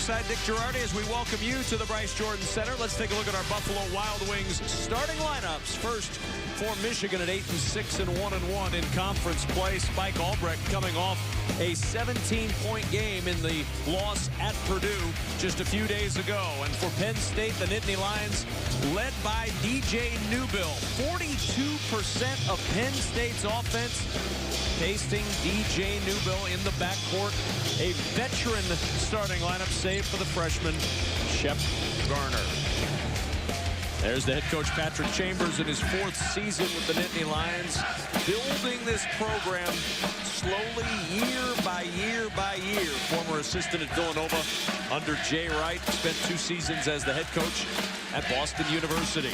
alongside Dick Girardi as we welcome you to the Bryce Jordan Center. Let's take a look at our Buffalo Wild Wings starting lineups. First for Michigan at 8-6 and 1-1 in conference play. Spike Albrecht coming off a 17-point game in the loss at Purdue just a few days ago. And for Penn State, the Nittany Lions led by DJ Newbill. 42% of Penn State's offense tasting DJ Newbill in the backcourt. A veteran starting lineup, save for the freshman, Shep Garner. There's the head coach, Patrick Chambers, in his 4th season with the Nittany Lions, building this program slowly, year by year by year. Former assistant at Villanova under Jay Wright, spent 2 seasons as the head coach at Boston University.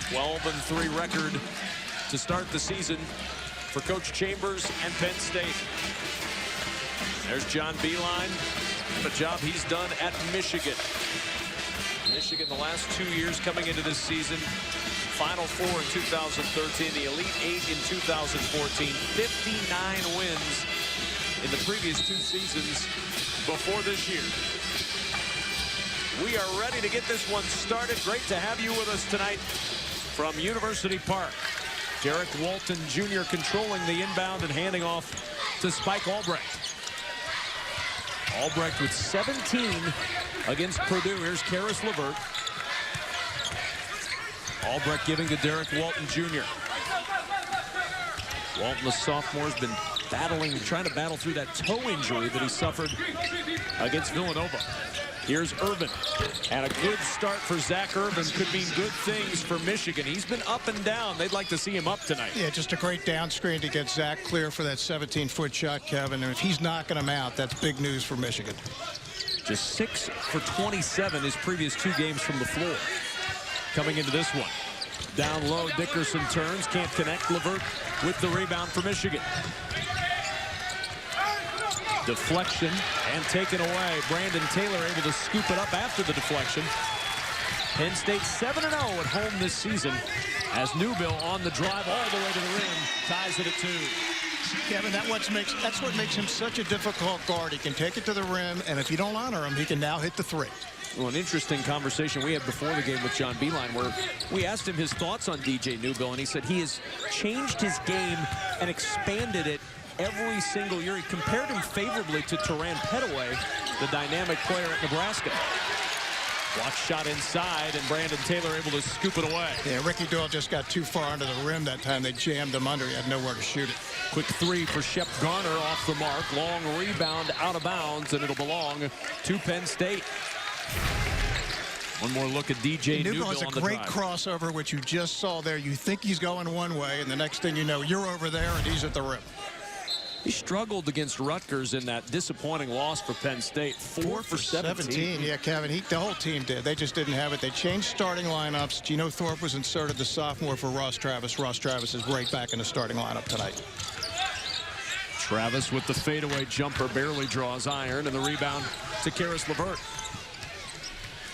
12-3 record to start the season for Coach Chambers and Penn State. There's John Beilein, the job he's done at Michigan. Michigan the last 2 years coming into this season, Final Four in 2013, the Elite Eight in 2014, 59 wins in the previous 2 seasons before this year. We are ready to get this one started. Great to have you with us tonight from University Park. Derek Walton Jr. controlling the inbound and handing off to Spike Albrecht. Albrecht with 17 against Purdue. Here's Karis LeVert. Albrecht giving to Derek Walton Jr. Walton, the sophomore, has been trying to battle through that toe injury that he suffered against Villanova. Here's Irvin, and a good start for Zach Irvin could mean good things for Michigan. He's been up and down. They'd like to see him up tonight. Yeah, just a great down screen to get Zach clear for that 17-foot shot, Kevin. And if he's knocking him out, that's big news for Michigan. Just 6 for 27 his previous 2 games from the floor. Coming into this one. Down low, Dickerson turns, can't connect. LeVert with the rebound for Michigan. Deflection and taken away. Brandon Taylor able to scoop it up after the deflection. Penn State 7-0 at home this season as Newbill on the drive all the way to the rim, ties it at 2. Kevin, that's what makes him such a difficult guard. He can take it to the rim, and if you don't honor him, he can now hit the 3. Well, an interesting conversation we had before the game with John Beilein, where we asked him his thoughts on DJ Newbill, and he said he has changed his game and expanded it every single year. He compared him favorably to Teran Petaway, the dynamic player at Nebraska. Block shot inside, and Brandon Taylor able to scoop it away. Yeah, Ricky Doyle just got too far under the rim that time. They jammed him under. He had nowhere to shoot it. Quick 3 for Shep Garner off the mark. Long rebound out of bounds, and it'll belong to Penn State. One more look at DJ Newbill has a great crossover, which you just saw there. You think he's going one way, and the next thing you know, you're over there, and he's at the rim. He struggled against Rutgers in that disappointing loss for Penn State. 4 for 17. Yeah, Kevin, the whole team did. They just didn't have it. They changed starting lineups. Gino Thorpe was inserted, the sophomore, for Ross Travis. Ross Travis is right back in the starting lineup tonight. Travis with the fadeaway jumper barely draws iron, and the rebound to Karis LeVert.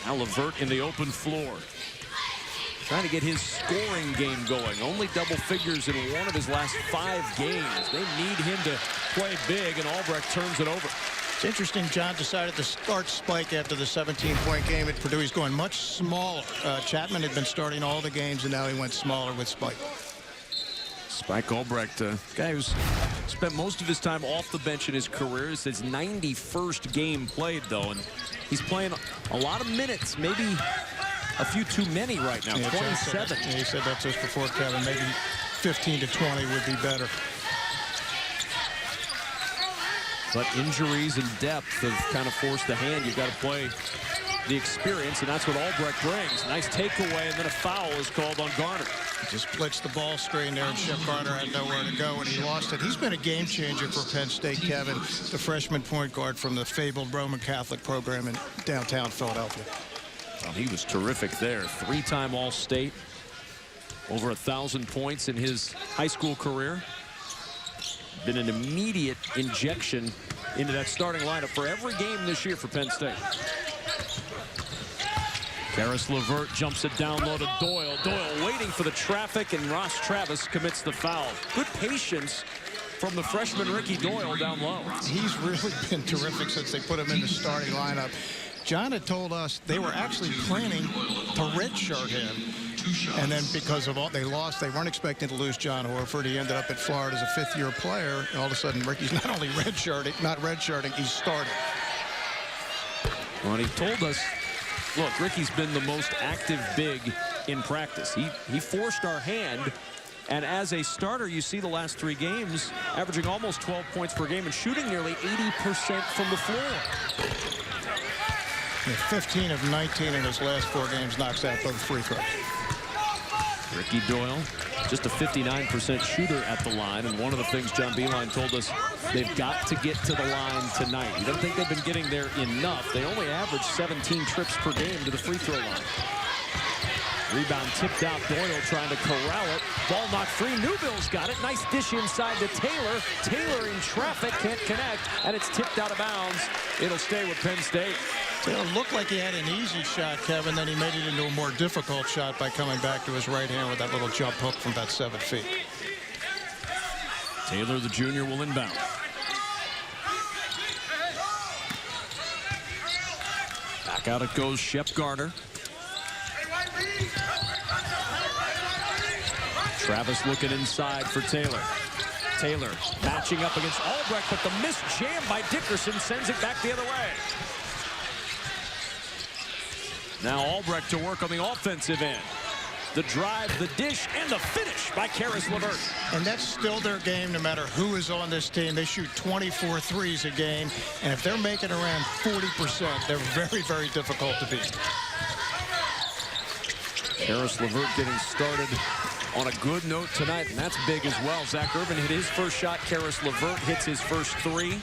Now LeVert in the open floor, trying to get his scoring game going. Only double figures in one of his last 5 games. They need him to play big, and Albrecht turns it over. It's interesting, John decided to start Spike after the 17-point game at Purdue. He's going much smaller. Chapman had been starting all the games, and now he went smaller with Spike. Spike Albrecht, a guy who's spent most of his time off the bench in his career. It's his 91st game played, though, and he's playing a lot of minutes, maybe a few too many right now. Yeah, 27. Yeah, he said that just before, Kevin. Maybe 15 to 20 would be better. But injuries and depth have kind of forced the hand. You've got to play the experience, and that's what Albrecht brings. Nice takeaway, and then a foul is called on Garner. Just blitzed the ball screen there, and Shep Garner had nowhere to go, and he lost it. He's been a game changer for Penn State, Kevin, the freshman point guard from the fabled Roman Catholic program in downtown Philadelphia. Well, he was terrific there. 3-time All-State, over 1,000 points in his high school career. Been an immediate injection into that starting lineup for every game this year for Penn State. Karis LeVert jumps it down low to Doyle. Doyle waiting for the traffic, and Ross Travis commits the foul. Good patience from the freshman Ricky Doyle down low. He's really been terrific since they put him in the starting lineup. John had told us they were actually planning to redshirt him. And then because of all they lost, they weren't expecting to lose John Horford. He ended up at Florida as a fifth-year player. And all of a sudden, Ricky's not only redshirting, he's starting. Well, he told us, look, Ricky's been the most active big in practice. He forced our hand. And as a starter, you see the last 3 games, averaging almost 12 points per game and shooting nearly 80% from the floor. 15 of 19 in his last 4 games, knocks out both free throws. Ricky Doyle, just a 59% shooter at the line. And one of the things John Beilein told us, they've got to get to the line tonight. He doesn't think they've been getting there enough. They only average 17 trips per game to the free throw line. Rebound tipped out. Doyle trying to corral it. Ball knocked free. Newville's got it. Nice dish inside to Taylor. Taylor in traffic, can't connect, and it's tipped out of bounds. It'll stay with Penn State. Taylor looked like he had an easy shot, Kevin. Then he made it into a more difficult shot by coming back to his right hand with that little jump hook from about 7 feet. Taylor, the junior, will inbound. Back out it goes, Shep Garner. Travis looking inside for Taylor. Taylor matching up against Albrecht, but the missed jam by Dickerson sends it back the other way. Now Albrecht to work on the offensive end. The drive, the dish, and the finish by Karis LeVert. And that's still their game no matter who is on this team. They shoot 24 threes a game, and if they're making around 40%, they're very, very difficult to beat. Karis LeVert getting started on a good note tonight, and that's big as well. Zach Irvin hit his first shot. Karis LeVert hits his first 3.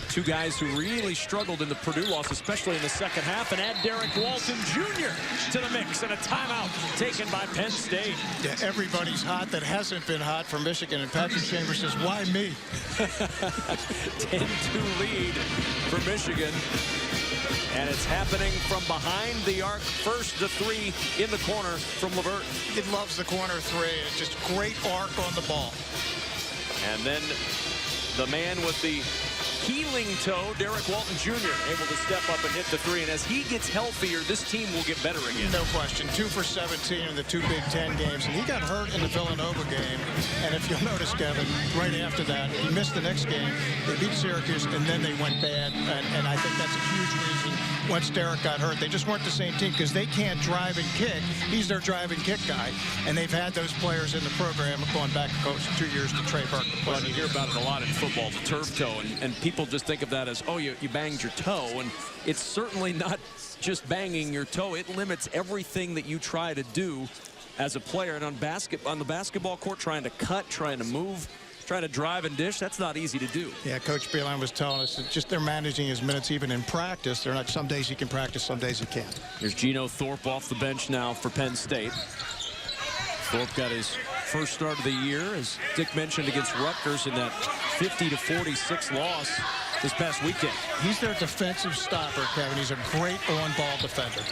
2 guys who really struggled in the Purdue loss, especially in the second half, and add Derek Walton Jr. to the mix, and a timeout taken by Penn State. Yeah, everybody's hot that hasn't been hot for Michigan, and Patrick Chambers says, why me? 10-2 lead for Michigan. And it's happening from behind the arc. First, the 3 in the corner from LeVert. He loves the corner 3. It's just great arc on the ball. And then the man with the healing toe, Derek Walton Jr., able to step up and hit the 3. And as he gets healthier, this team will get better again. No question. 2 for 17 in the 2 Big Ten games. And he got hurt in the Villanova game. And if you'll notice, Kevin, right after that, he missed the next game. They beat Syracuse, and then they went bad. And I think that's a huge reason. Once Derek got hurt, they just weren't the same team because they can't drive and kick. He's their drive and kick guy. And they've had those players in the program going back, coach, 2 years to Trey Burke. Well, you hear about it a lot in football, the turf toe, and people just think of that as, oh, you banged your toe. And it's certainly not just banging your toe. It limits everything that you try to do as a player. And on the basketball court, trying to cut, trying to move, trying to drive and dish, that's not easy to do. Yeah, Coach Beilein was telling us that just they're managing his minutes even in practice. They're not, some days he can practice, some days he can't. Here's Geno Thorpe off the bench now for Penn State. Thorpe got his first start of the year, as Dick mentioned, against Rutgers in that 50-46 loss this past weekend. He's their defensive stopper, Kevin. He's a great on-ball defender.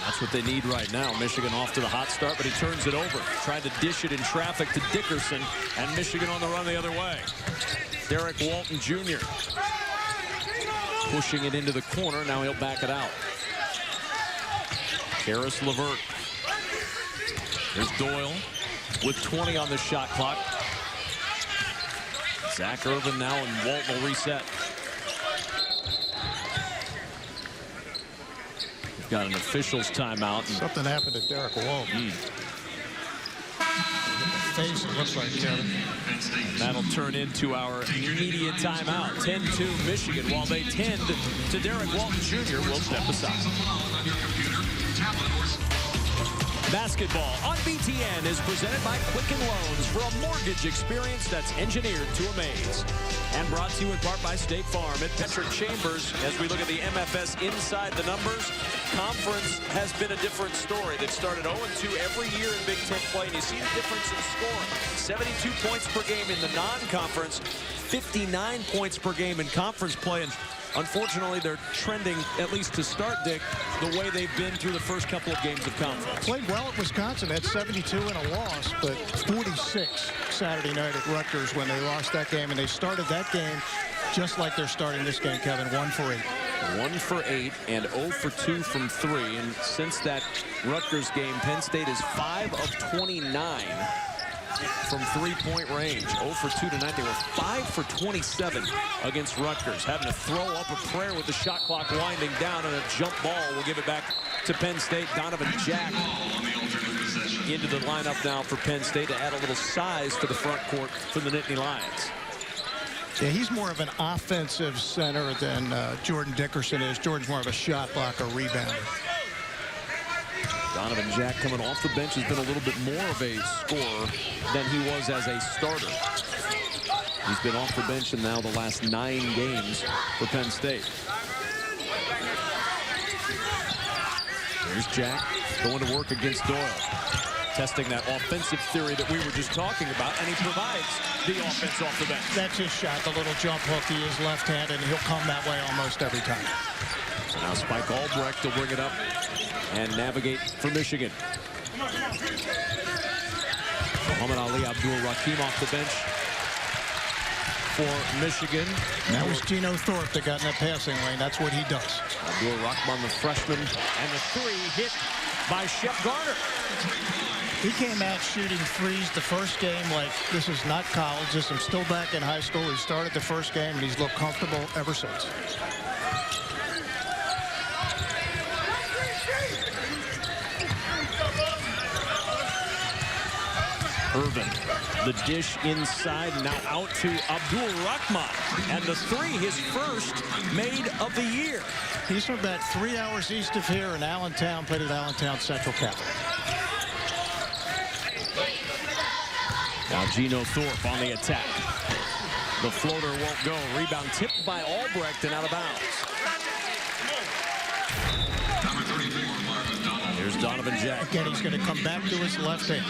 That's what they need right now. Michigan off to the hot start, but he turns it over. Tried to dish it in traffic to Dickerson, and Michigan on the run the other way. Derek Walton Jr. pushing it into the corner. Now he'll back it out. Karis LeVert. Here's Doyle with 20 on the shot clock. Zach Irvin now, and Walton will reset. Got an official's timeout. Something happened to Derek Walton. Face, it looks like, Kevin. That'll turn into our immediate timeout. 10-2 Michigan, while they tend to Derek Walton Jr. will step aside. Basketball on BTN is presented by Quicken Loans for a mortgage experience that's engineered to amaze. And brought to you in part by State Farm. And Patrick Chambers, as we look at the MFS inside the numbers, conference has been a different story. They've started 0-2 every year in Big Ten play, and you see the difference in scoring. 72 points per game in the non-conference, 59 points per game in conference play. And unfortunately, they're trending, at least to start, Dick, the way they've been through the first couple of games of conference. Played well at Wisconsin, had 72 in a loss, but 46 Saturday night at Rutgers when they lost that game, and they started that game just like they're starting this game, Kevin, 1 for 8. 1 for 8 and 0 for 2 from 3. And since that Rutgers game, Penn State is 5 of 29 from three-point range. 0 for 2 tonight. They were 5 for 27 against Rutgers. Having to throw up a prayer with the shot clock winding down, and a jump ball will give it back to Penn State. Donovan Jack into the lineup now for Penn State to add a little size to the front court for the Nittany Lions. Yeah, he's more of an offensive center than Jordan Dickerson is. Jordan's more of a shot blocker, rebounder. Donovan Jack coming off the bench has been a little bit more of a scorer than he was as a starter. He's been off the bench in now the last 9 games for Penn State. There's Jack going to work against Doyle. Testing that offensive theory that we were just talking about, and he provides the offense off the bench. That's his shot, the little jump hook. He is left-handed, and he'll come that way almost every time. So now Spike Albrecht will bring it up and navigate for Michigan. Muhammad Ali Abdul-Rahim off the bench for Michigan. That was Gino Thorpe that got in that passing lane. That's what he does. Abdul-Rahim, the freshman, and the 3 hit by Shep Garner. He came out shooting threes the first game like this is not college. I'm still back in high school. He started the first game, and he's looked comfortable ever since. Irvin, the dish inside, now out to Abdul-Rahim. And the 3, his first made of the year. He's from about 3 hours east of here in Allentown, played at Allentown Central Catholic. Now Gino Thorpe on the attack. The floater won't go. Rebound tipped by Albrecht and out of bounds. Here's Donovan Jack. Again, he's going to come back to his left hand.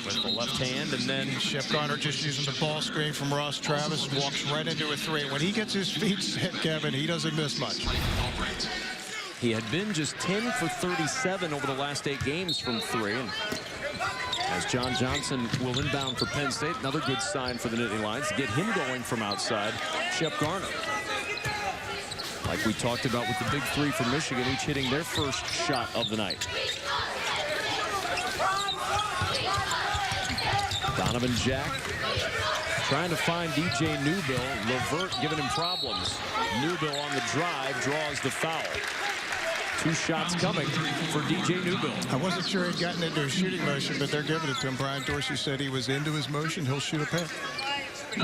With the left hand, and then Shep Garner just using the ball screen from Ross Travis, walks right into a 3. When he gets his feet set, Kevin, he doesn't miss much. he had been just 10 for 37 over the last 8 games from 3. And as John Johnson will inbound for Penn State, another good sign for the Nittany Lions to get him going from outside. Shep Garner, like we talked about with the big 3 for Michigan, each hitting their first shot of the night. Donovan Jack trying to find DJ Newbill. Levert giving him problems. Newbill on the drive draws the foul. 2 shots coming for DJ Newbill. I wasn't sure he'd gotten into a shooting motion, but they're giving it to him. Brian Dorsey said he was into his motion. He'll shoot a pair. And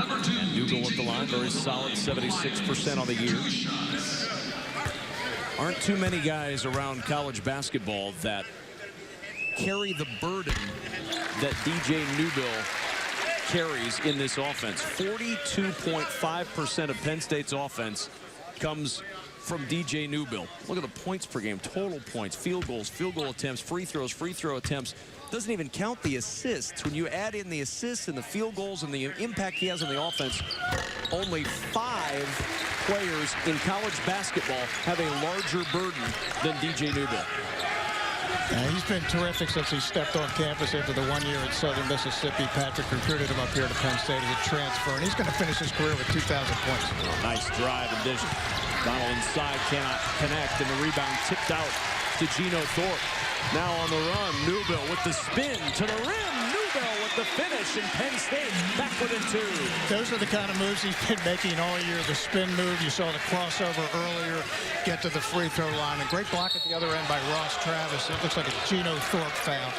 Newbill at the line, very solid, 76% on the year. Aren't too many guys around college basketball that carry the burden that DJ Newbill carries in this offense. 42.5% of Penn State's offense comes from DJ Newbill. Look at the points per game, total points, field goals, field goal attempts, free throws, free throw attempts. Doesn't even count the assists. When you add in the assists and the field goals and the impact he has on the offense, only 5 players in college basketball have a larger burden than DJ Newbill. He's been terrific since he stepped on campus after the 1 year at Southern Mississippi. Patrick recruited him up here to Penn State as a transfer, and he's going to finish his career with 2,000 points. Nice drive and dish. Donald inside, cannot connect, and the rebound tipped out to Gino Thorpe. Now on the run, Newbill with the spin to the rim. Newbill with the finish, and Penn State back within 2. Those are the kind of moves he's been making all year. The spin move, you saw the crossover earlier, get to the free throw line. A great block at the other end by Ross Travis. It looks like a Gino Thorpe foul.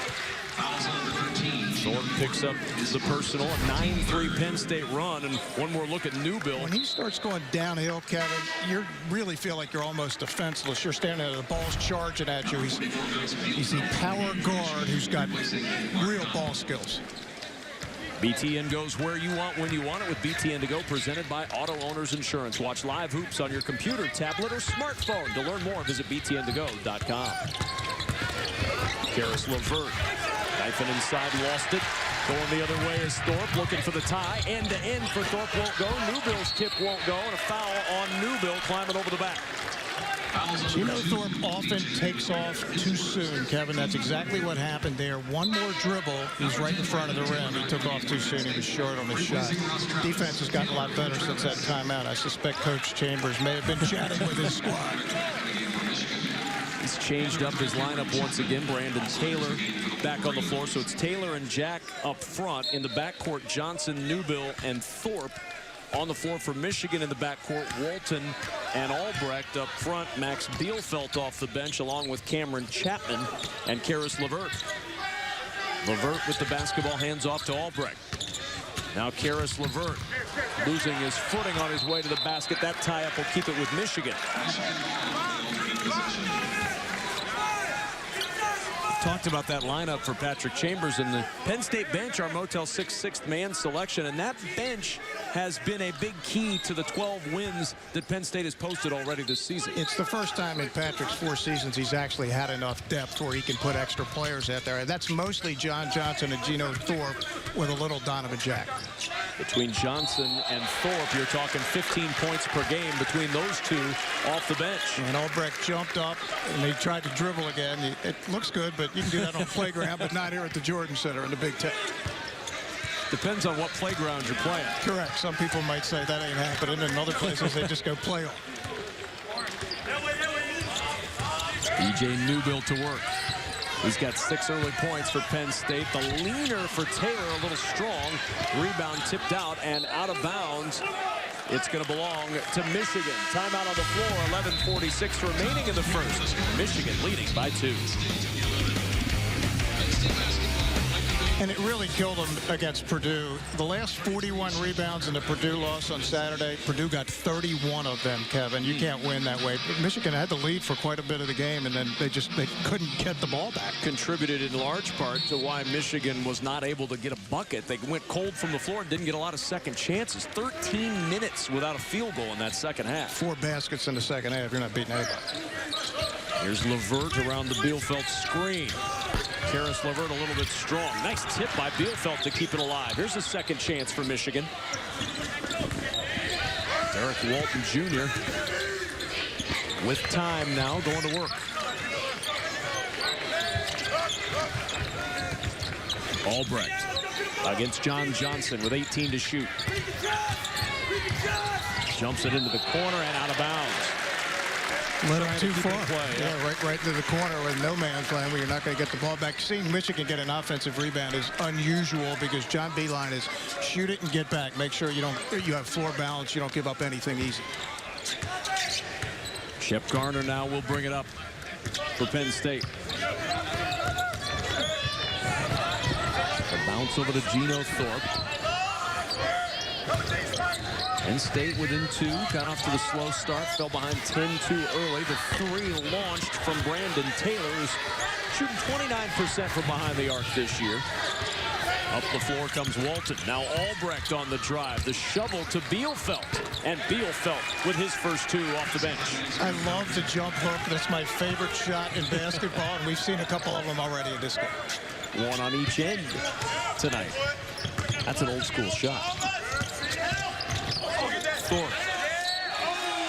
Thorpe picks up the personal, a 9-3 Penn State run, and one more look at Newbill. When he starts going downhill, Kevin, you really feel like you're almost defenseless. You're standing there, the ball's charging at you. He's a power guard who's got real ball skills. BTN goes where you want, when you want it with BTN to go, presented by Auto Owners Insurance. Watch live hoops on your computer, tablet, or smartphone. To learn more, visit btntogo.com. Karis LeVert, knifing inside, lost it. Going the other way is Thorpe, looking for the tie. End-to-end for Thorpe won't go. Newbill's tip won't go, and a foul on Newbill climbing over the back. You know, Thorpe often takes off too soon, Kevin. That's exactly what happened there. One more dribble, he's right in front of the rim. He took off too soon. He was short on his shot. Defense has gotten a lot better since that timeout. I suspect Coach Chambers may have been chatting with his squad. He's changed up his lineup once again. Brandon Taylor back on the floor. So it's Taylor and Jack up front. In the backcourt, Johnson, Newbill, and Thorpe. On the floor for Michigan in the backcourt, Walton and Albrecht up front. Max Bielfeldt off the bench along with Cameron Chapman and Karis LeVert. LeVert with the basketball, hands off to Albrecht. Now Karis LeVert losing his footing on his way to the basket. That tie-up will keep it with Michigan. Talked about that lineup for Patrick Chambers and the Penn State bench, our Motel 6 sixth man selection, and that bench has been a big key to the 12 wins that Penn State has posted already this season. It's the first time in Patrick's 4 seasons he's actually had enough depth where he can put extra players out there, and that's mostly John Johnson and Gino Thorpe with a little Donovan Jack. Between Johnson and Thorpe, you're talking 15 points per game between those two off the bench. And Albrecht jumped up and he tried to dribble again. It looks good, but you can do that on the playground, but not here at the Jordan Center in the Big Ten. Depends on what playground you're playing. Correct. Some people might say that ain't happening. In other places, they just go play them. E.J. Newbill to work. He's got 6 early points for Penn State. The leaner for Taylor, a little strong. Rebound tipped out and out of bounds. It's going to belong to Michigan. Timeout on the floor, 11:46 remaining in the first. Michigan leading by 2. And it really killed them against Purdue. The last 41 rebounds in the Purdue loss on Saturday, Purdue got 31 of them, Kevin. You can't win that way. But Michigan had the lead for quite a bit of the game, and then they couldn't get the ball back. Contributed in large part to why Michigan was not able to get a bucket. They went cold from the floor and didn't get a lot of second chances. 13 minutes without a field goal in that second half. 4 baskets in the second half. You're not beating anybody. Here's LeVert around the Bielfeldt screen. Karis LeVert a little bit strong. Nice tip by Bielfeldt to keep it alive. Here's a second chance for Michigan. Derek Walton Jr. with time now going to work. Albrecht against John Johnson with 18 to shoot. Jumps it into the corner and out of bounds. Let him too far. Play, yeah, right into the corner with no man's land where you're not going to get the ball back. Seeing Michigan get an offensive rebound is unusual because John Beilein is shoot it and get back. Make sure you have floor balance. You don't give up anything easy. Shep Garner now will bring it up for Penn State. The bounce over to Gino Thorpe. Penn State within 2, got off to the slow start, fell behind 10 too early. The 3 launched from Brandon Taylor, who's shooting 29% from behind the arc this year. Up the floor comes Walton. Now Albrecht on the drive. The shovel to Bielfeldt. And Bielfeldt with his first 2 off the bench. I love the jump hook. That's my favorite shot in basketball, and we've seen a couple of them already in this game. 1 on each end tonight. That's an old school shot. Thorpe.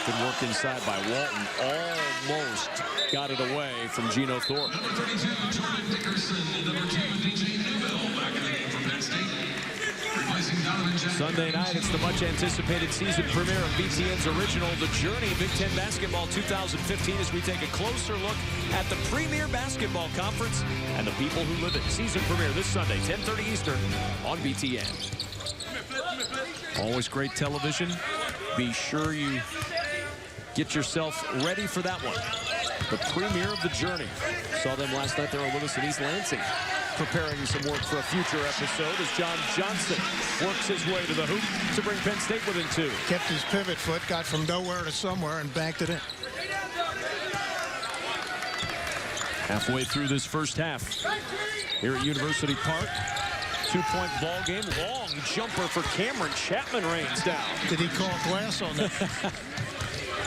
Good work inside by Walton. Almost got it away from Gino Thorpe. Sunday night, it's the much-anticipated season premiere of BTN's original The Journey Big Ten Basketball 2015 as we take a closer look at the premier basketball conference and the people who live it. Season premiere this Sunday, 10:30 Eastern on BTN. Always great television. Be sure you get yourself ready for that one. The premiere of The Journey. Saw them last night. They were with us in East Lansing, preparing some work for a future episode as John Johnson works his way to the hoop to bring Penn State within 2. Kept his pivot foot, got from nowhere to somewhere, and banked it in. Halfway through this first half here at University Park. 2-point ball game. Long jumper for Cameron Chapman rains down. Did he call glass on that?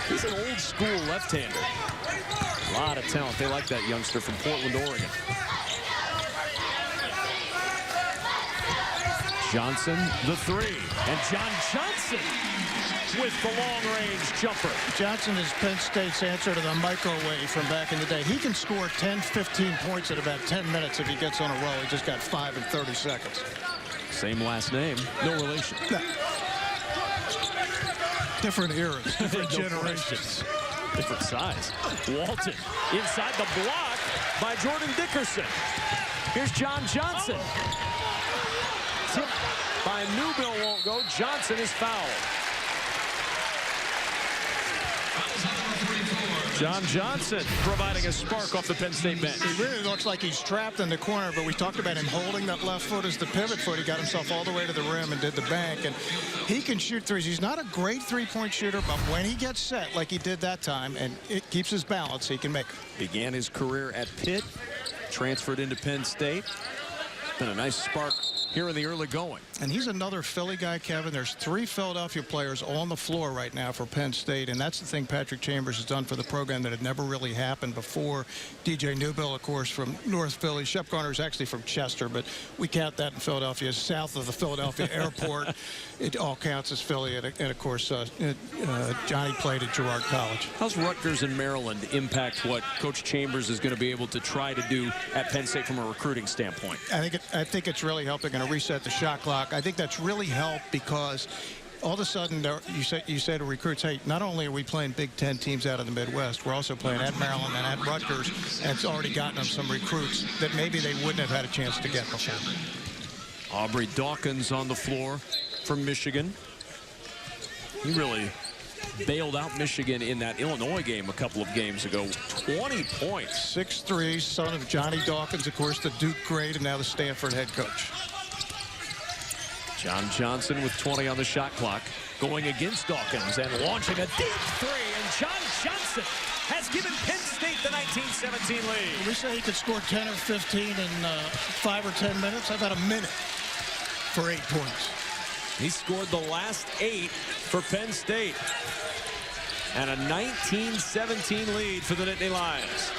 He's an old school left-hander. A lot of talent. They like that youngster from Portland, Oregon. Johnson, the three. And John Johnson with the long-range jumper. Johnson is Penn State's answer to the microwave from back in the day. He can score 10, 15 points in about 10 minutes if he gets on a roll. He just got 5 in 30 seconds. Same last name, no relation. No. Different eras, different generations. Different size. Walton inside the block by Jordan Dickerson. Here's John Johnson. Tip by Newbill won't go. Johnson is fouled. John Johnson providing a spark off the Penn State bench. He really looks like he's trapped in the corner, but we talked about him holding that left foot as the pivot foot. He got himself all the way to the rim and did the bank, and he can shoot threes. He's not a great three-point shooter, but when he gets set like he did that time and it keeps his balance, he can make it. Began his career at Pitt, transferred into Penn State. Been a nice spark here in the early going. And he's another Philly guy, Kevin. There's 3 Philadelphia players on the floor right now for Penn State, and that's the thing Patrick Chambers has done for the program that had never really happened before. DJ Newbill, of course, from North Philly. Shep Garner is actually from Chester, but we count that in Philadelphia as south of the Philadelphia airport. It all counts as Philly, and of course, Johnny played at Girard College. How's Rutgers and Maryland impact what Coach Chambers is going to be able to try to do at Penn State from a recruiting standpoint? I think it's really helped. They're going to reset the shot clock. I think that's really helped because all of a sudden you say to recruits, hey, not only are we playing Big Ten teams out of the Midwest, we're also playing at Maryland and at Rutgers, and it's already gotten them some recruits that maybe they wouldn't have had a chance to get before. Aubrey Dawkins on the floor from Michigan. He really bailed out Michigan in that Illinois game a couple of games ago. 20 points. 6'3", son of Johnny Dawkins, of course, the Duke great, and now the Stanford head coach. John Johnson with 20 on the shot clock, going against Dawkins and launching a deep three. And John Johnson has given Penn State the 19-17 lead. We say he could score 10 or 15 in 5 or 10 minutes. How about a minute for 8 points? He scored the last 8 for Penn State. And a 19-17 lead for the Nittany Lions.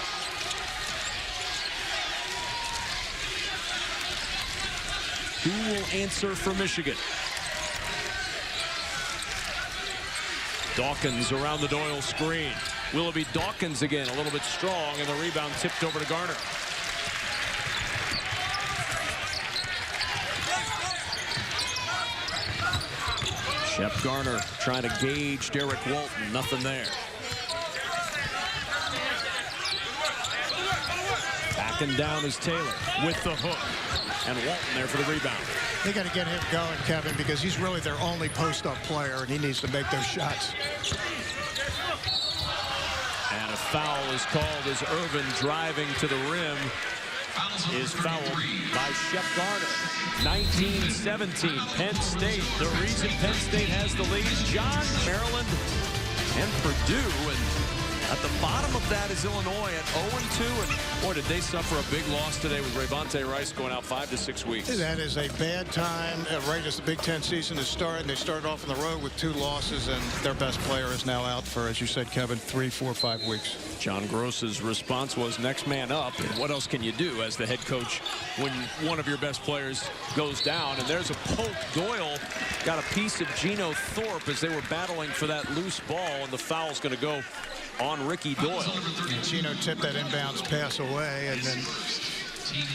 Who will answer for Michigan? Dawkins around the Doyle screen. Will it be Dawkins again? A little bit strong, and the rebound tipped over to Garner. Shep Garner trying to gauge Derek Walton. Nothing there. Backing down is Taylor with the hook. And Walton there for the rebound. They got to get him going, Kevin, because he's really their only post-up player, and he needs to make those shots. And a foul is called as Irvin driving to the rim is fouled by Shep Garner. 19-17, Penn State. The reason Penn State has the lead, John, Maryland, and Purdue. And at the bottom of that is Illinois at 0-2. And boy, did they suffer a big loss today with Ravonte Rice going out 5 to 6 weeks. That is a bad time right as the Big Ten season is starting. They started off on the road with 2 losses, and their best player is now out for, as you said, Kevin, 3, 4, 5 weeks. John Gross's response was next man up. And what else can you do as the head coach when one of your best players goes down? And there's a poke. Doyle got a piece of Geno Thorpe as they were battling for that loose ball, and the foul's going to go on Ricky Doyle. And Geno tipped that inbounds pass away, and then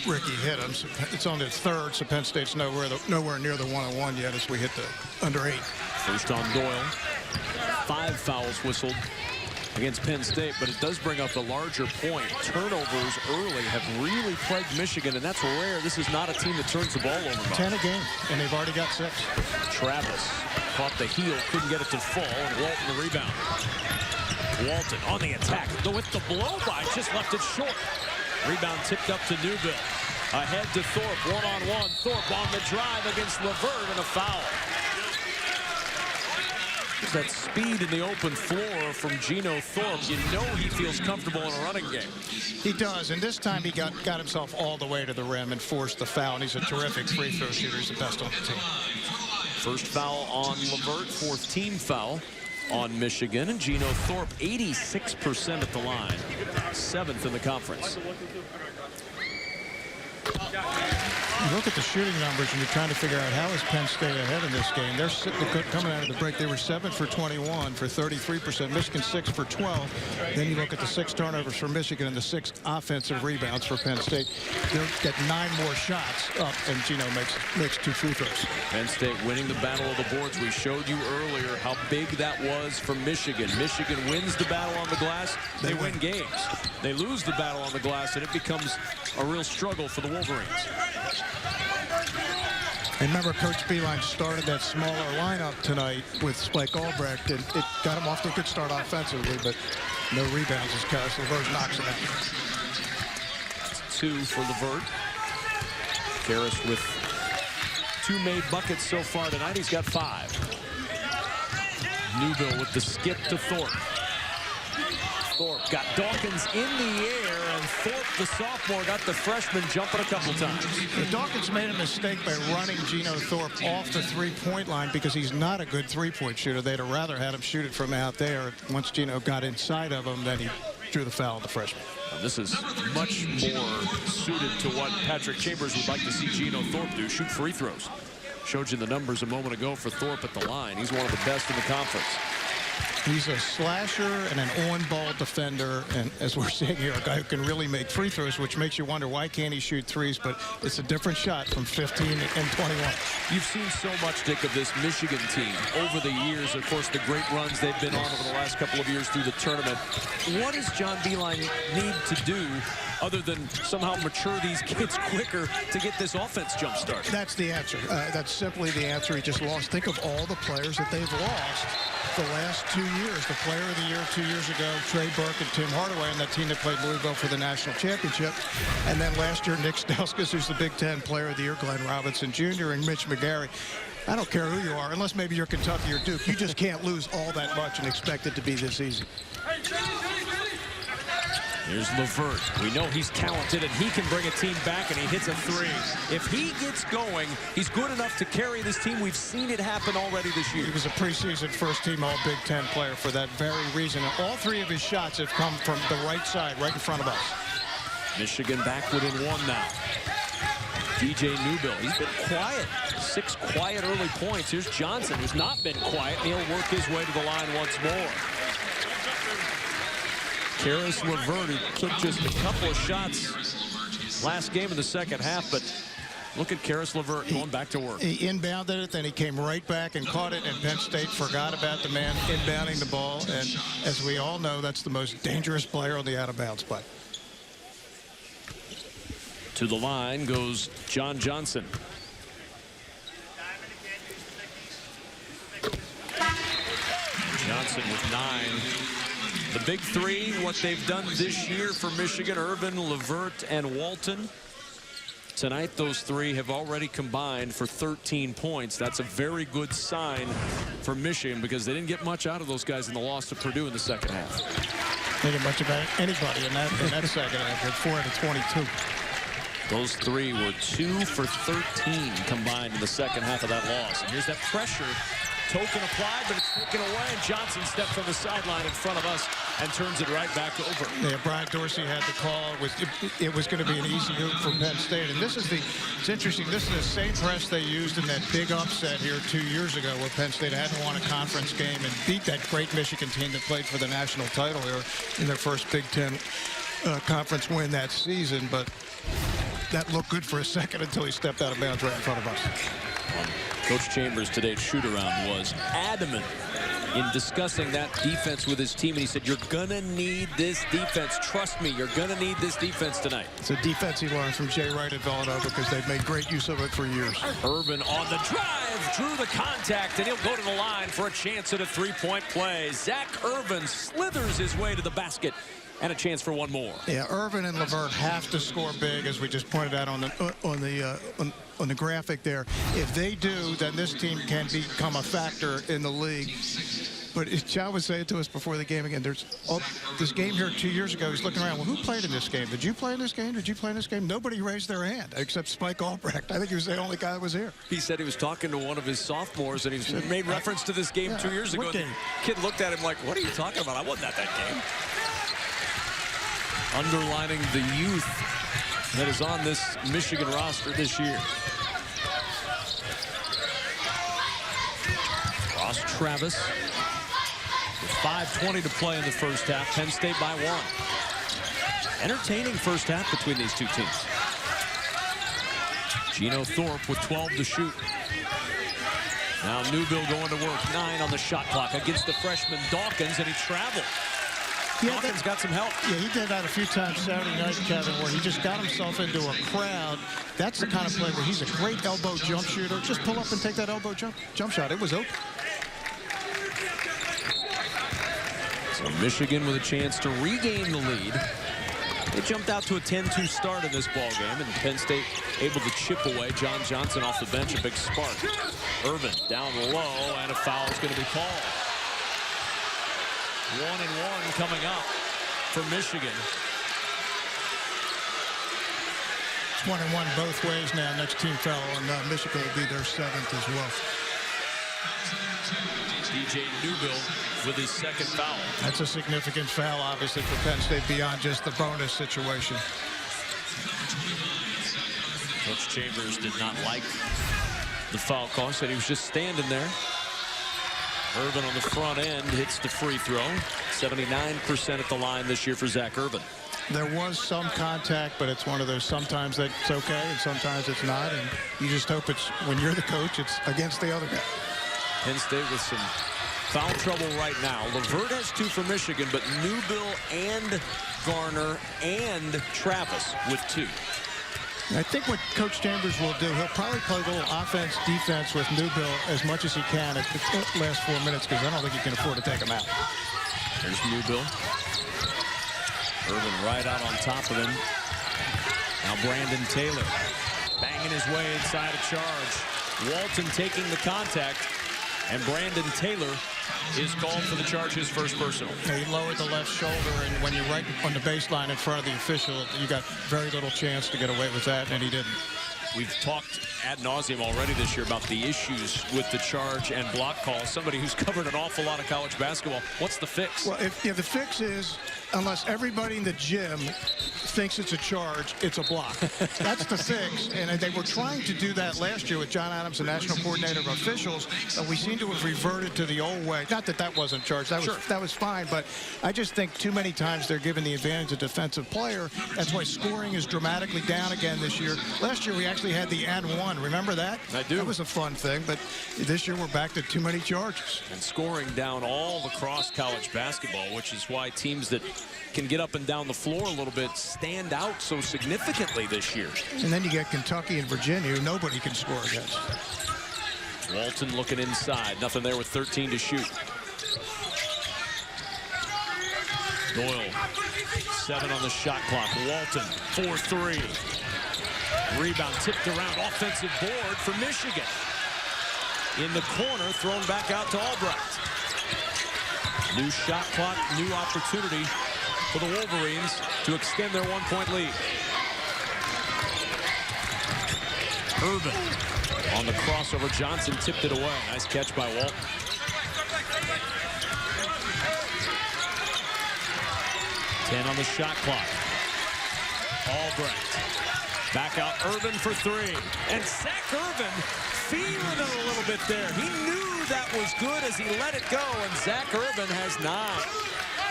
Ricky hit him. So it's on his 3rd, so Penn State's nowhere near the 1-on-1 yet as we hit the under 8. First on Doyle. 5 fouls whistled against Penn State, but it does bring up a larger point. Turnovers early have really plagued Michigan, and that's rare. This is not a team that turns the ball over. 10 a game, and they've already got 6. Travis caught the heel, couldn't get it to fall, and Walton the rebound. Walton on the attack, with the blow-by, just left it short. Rebound tipped up to Newbill. Ahead to Thorpe, one-on-one. Thorpe on the drive against Levert, and a foul. That speed in the open floor from Geno Thorpe. You know he feels comfortable in a running game. He does, and this time he got himself all the way to the rim and forced the foul, and he's a terrific free throw shooter. He's the best on the team. First foul on Levert, 4th team foul on Michigan, and Geno Thorpe 86% at the line, 7th in the conference. You look at the shooting numbers and you're trying to figure out how is Penn State ahead in this game. They're coming out of the break. They were 7 for 21 for 33%. Michigan 6 for 12. Then you look at the 6 turnovers for Michigan and the 6 offensive rebounds for Penn State. They'll get 9 more shots up, and Gino makes 2 free throws. Penn State winning the battle of the boards. We showed you earlier how big that was for Michigan. Michigan wins the battle on the glass. They win games. They lose the battle on the glass, and it becomes a real struggle for the Wolverines. And remember, Coach Beilein started that smaller lineup tonight with Spike Albrecht, and it got him off to a good start offensively, but no rebounds as Karis LeVert knocks it out. 2 for LeVert. Karis with 2 made buckets so far tonight. He's got 5. Newbill with the skip to Thorpe. Thorpe got Dawkins in the air, and Thorpe, the sophomore, got the freshman jumping a couple times. Dawkins made a mistake by running Gino Thorpe off the three-point line because he's not a good three-point shooter. They'd have rather had him shoot it from out there. Once Gino got inside of him, then he drew the foul on the freshman. This is much more suited to what Patrick Chambers would like to see Gino Thorpe do, shoot free throws. Showed you the numbers a moment ago for Thorpe at the line. He's one of the best in the conference. He's a slasher and an on-ball defender, and as we're seeing here, a guy who can really make free throws, which makes you wonder why can't he shoot threes, but it's a different shot from 15 and 21. You've seen so much, Dick, of this Michigan team over the years. Of course, the great runs they've been on over the last couple of years through the tournament. What does John Beilein need to do other than somehow mature these kids quicker to get this offense jump-started? That's the answer. That's simply the answer. He just lost. Think of all the players that they've lost the last 2 years. The player of the year 2 years ago, Trey Burke and Tim Hardaway, and that team that played Louisville for the national championship. And then last year, Nick Stauskas, who's the Big Ten player of the year, Glenn Robinson Jr., and Mitch McGarry. I don't care who you are, unless maybe you're Kentucky or Duke. You just can't lose all that much and expect it to be this easy. Here's LeVert. We know he's talented, and he can bring a team back, and he hits a 3. If he gets going, he's good enough to carry this team. We've seen it happen already this year. He was a preseason first-team All-Big Ten player for that very reason. And all 3 of his shots have come from the right side, right in front of us. Michigan back within 1 now. DJ Newbill, he's been quiet. 6 quiet early points. Here's Johnson, who's not been quiet, and he'll work his way to the line once more. Karis LeVert, who took just a couple of shots last game in the second half, but look at Karis LeVert going back to work. He inbounded it, then he came right back and caught it, and Penn State forgot about the man inbounding the ball. And as we all know, that's the most dangerous player on the out-of-bounds play. To the line goes John Johnson. Johnson with 9. The big 3, what they've done this year for Michigan, Irvin, LeVert, and Walton. Tonight, those 3 have already combined for 13 points. That's a very good sign for Michigan because they didn't get much out of those guys in the loss to Purdue in the second half. Didn't get much about anybody in that second half. 4 out of 22. Those 3 were 2 for 13 combined in the second half of that loss. And here's that pressure. Token applied, but it's taken away, and Johnson steps on the sideline in front of us and turns it right back over. Yeah, Brian Dorsey had the call. It was going to be an easy hoop for Penn State. And this is it's interesting, this is the same press they used in that big upset here 2 years ago where Penn State hadn't won a conference game and beat that great Michigan team that played for the national title here in their first Big Ten conference win that season. But that looked good for a second until he stepped out of bounds right in front of us. Coach Chambers today at shoot-around was adamant in discussing that defense with his team, and he said, you're gonna need this defense. Trust me, you're gonna need this defense tonight. It's a defense he learned from Jay Wright at Villanova because they've made great use of it for years. Irvin on the drive, drew the contact, and he'll go to the line for a chance at a 3-point play. Zach Irvin slithers his way to the basket. And a chance for one more. Yeah, Irvin and LeVert have to score big, as we just pointed out on the graphic there. If they do, then this team can become a factor in the league. But as John was saying to us before the game again, there's this game here 2 years ago. He's looking around. Well, who played in this game? Did you play in this game? Did you play in this game? Nobody raised their hand except Spike Albrecht. I think he was the only guy that was here. He said he was talking to one of his sophomores, and he made reference to this game 2 years ago. What game? The kid looked at him like, what are you talking about? I wasn't at that game. Underlining the youth that is on this Michigan roster this year. Ross Travis with 5:20 to play in the first half. Penn State by 1. Entertaining first half between these two teams. Gino Thorpe with 12 to shoot. Now Newbill going to work. 9 on the shot clock against the freshman Dawkins, and he traveled. Yeah, Dawkins got some help. Yeah, he did that a few times Saturday night, Kevin, where he just got himself into a crowd. That's the kind of play where he's a great elbow jump shooter. Just pull up and take that elbow jump shot. It was open. So Michigan with a chance to regain the lead. They jumped out to a 10-2 start in this ball game, and Penn State able to chip away. John Johnson off the bench, a big spark. Irvin down low, and a foul is going to be called. 1-1 coming up for Michigan. It's 1-1 both ways now. Next team foul on Michigan will be their 7th as well. DJ Newbill with his second foul. That's a significant foul, obviously, for Penn State beyond just the bonus situation. Coach Chambers did not like the foul call, said he was just standing there. Irvin on the front end hits the free throw. 79% at the line this year for Zach Irvin. There was some contact, but it's one of those sometimes that's okay and sometimes it's not, and you just hope it's, when you're the coach, it's against the other guy. Penn State with some foul trouble right now. Levert has 2 for Michigan, but Newbill and Garner and Travis with 2. I think what Coach Chambers will do, he'll probably play a little offense, defense with Newbill as much as he can at the last 4 minutes, because I don't think he can afford to take him out. There's Newbill. Irvin right out on top of him. Now Brandon Taylor banging his way inside a charge. Walton taking the contact, and Brandon Taylor is called for the charge, his first personal. He lowered the left shoulder, and when you're right on the baseline in front of the official, you got very little chance to get away with that, and he didn't. We've talked ad nauseum already this year about the issues with the charge and block calls. Somebody who's covered an awful lot of college basketball. What's the fix? Well, if the fix is, unless everybody in the gym thinks it's a charge, it's a block. That's the fix. And they were trying to do that last year with John Adams, the national coordinator of officials, and we seem to have reverted to the old way. Not that that wasn't charged. That was fine, but I just think too many times they're giving the advantage to defensive player. That's why scoring is dramatically down again this year. Last year we actually had the and one. Remember that? I do. That was a fun thing, but this year we're back to too many charges. And scoring down all across college basketball, which is why teams that can get up and down the floor a little bit stand out so significantly this year. And then you get Kentucky and Virginia, who nobody can score against. Walton looking inside. Nothing there with 13 to shoot. Doyle, 7 on the shot clock. Walton, 4-3. Rebound tipped around. Offensive board for Michigan. In the corner, thrown back out to Albrecht. New shot clock, new opportunity for the Wolverines to extend their 1-point lead. Irvin on the crossover. Johnson tipped it away. Nice catch by Walton. Ten on the shot clock. Albrecht. Back out Irvin for 3. And Zach Irvin feeling it a little bit there. He knew that was good as he let it go, and Zach Irvin has 9.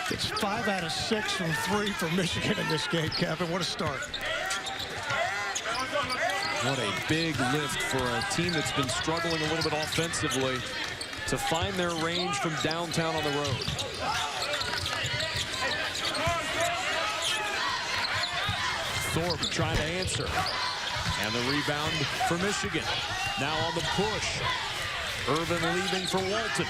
It's 5 out of 6 from 3 for Michigan in this game, Kevin. What a start. What a big lift for a team that's been struggling a little bit offensively to find their range from downtown on the road. Thorpe trying to answer. And the rebound for Michigan. Now on the push. Irvin leaving for Walton.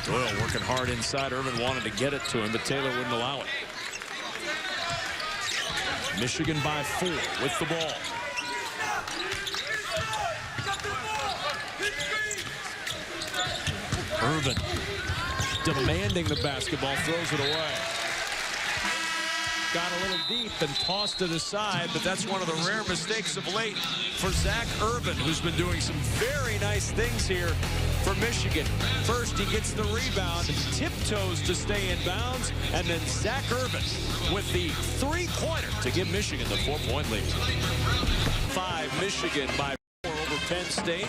Doyle working hard inside. Irvin wanted to get it to him, but Taylor wouldn't allow it. Michigan by 4 with the ball. Irvin demanding the basketball, throws it away. Got a little deep and tossed to the side, but that's one of the rare mistakes of late for Zach Irvin, who's been doing some very nice things here for Michigan. First, he gets the rebound, tiptoes to stay in bounds, and then Zach Urban with the three-pointer to give Michigan the 4-point lead. 5, Michigan by 4 over Penn State.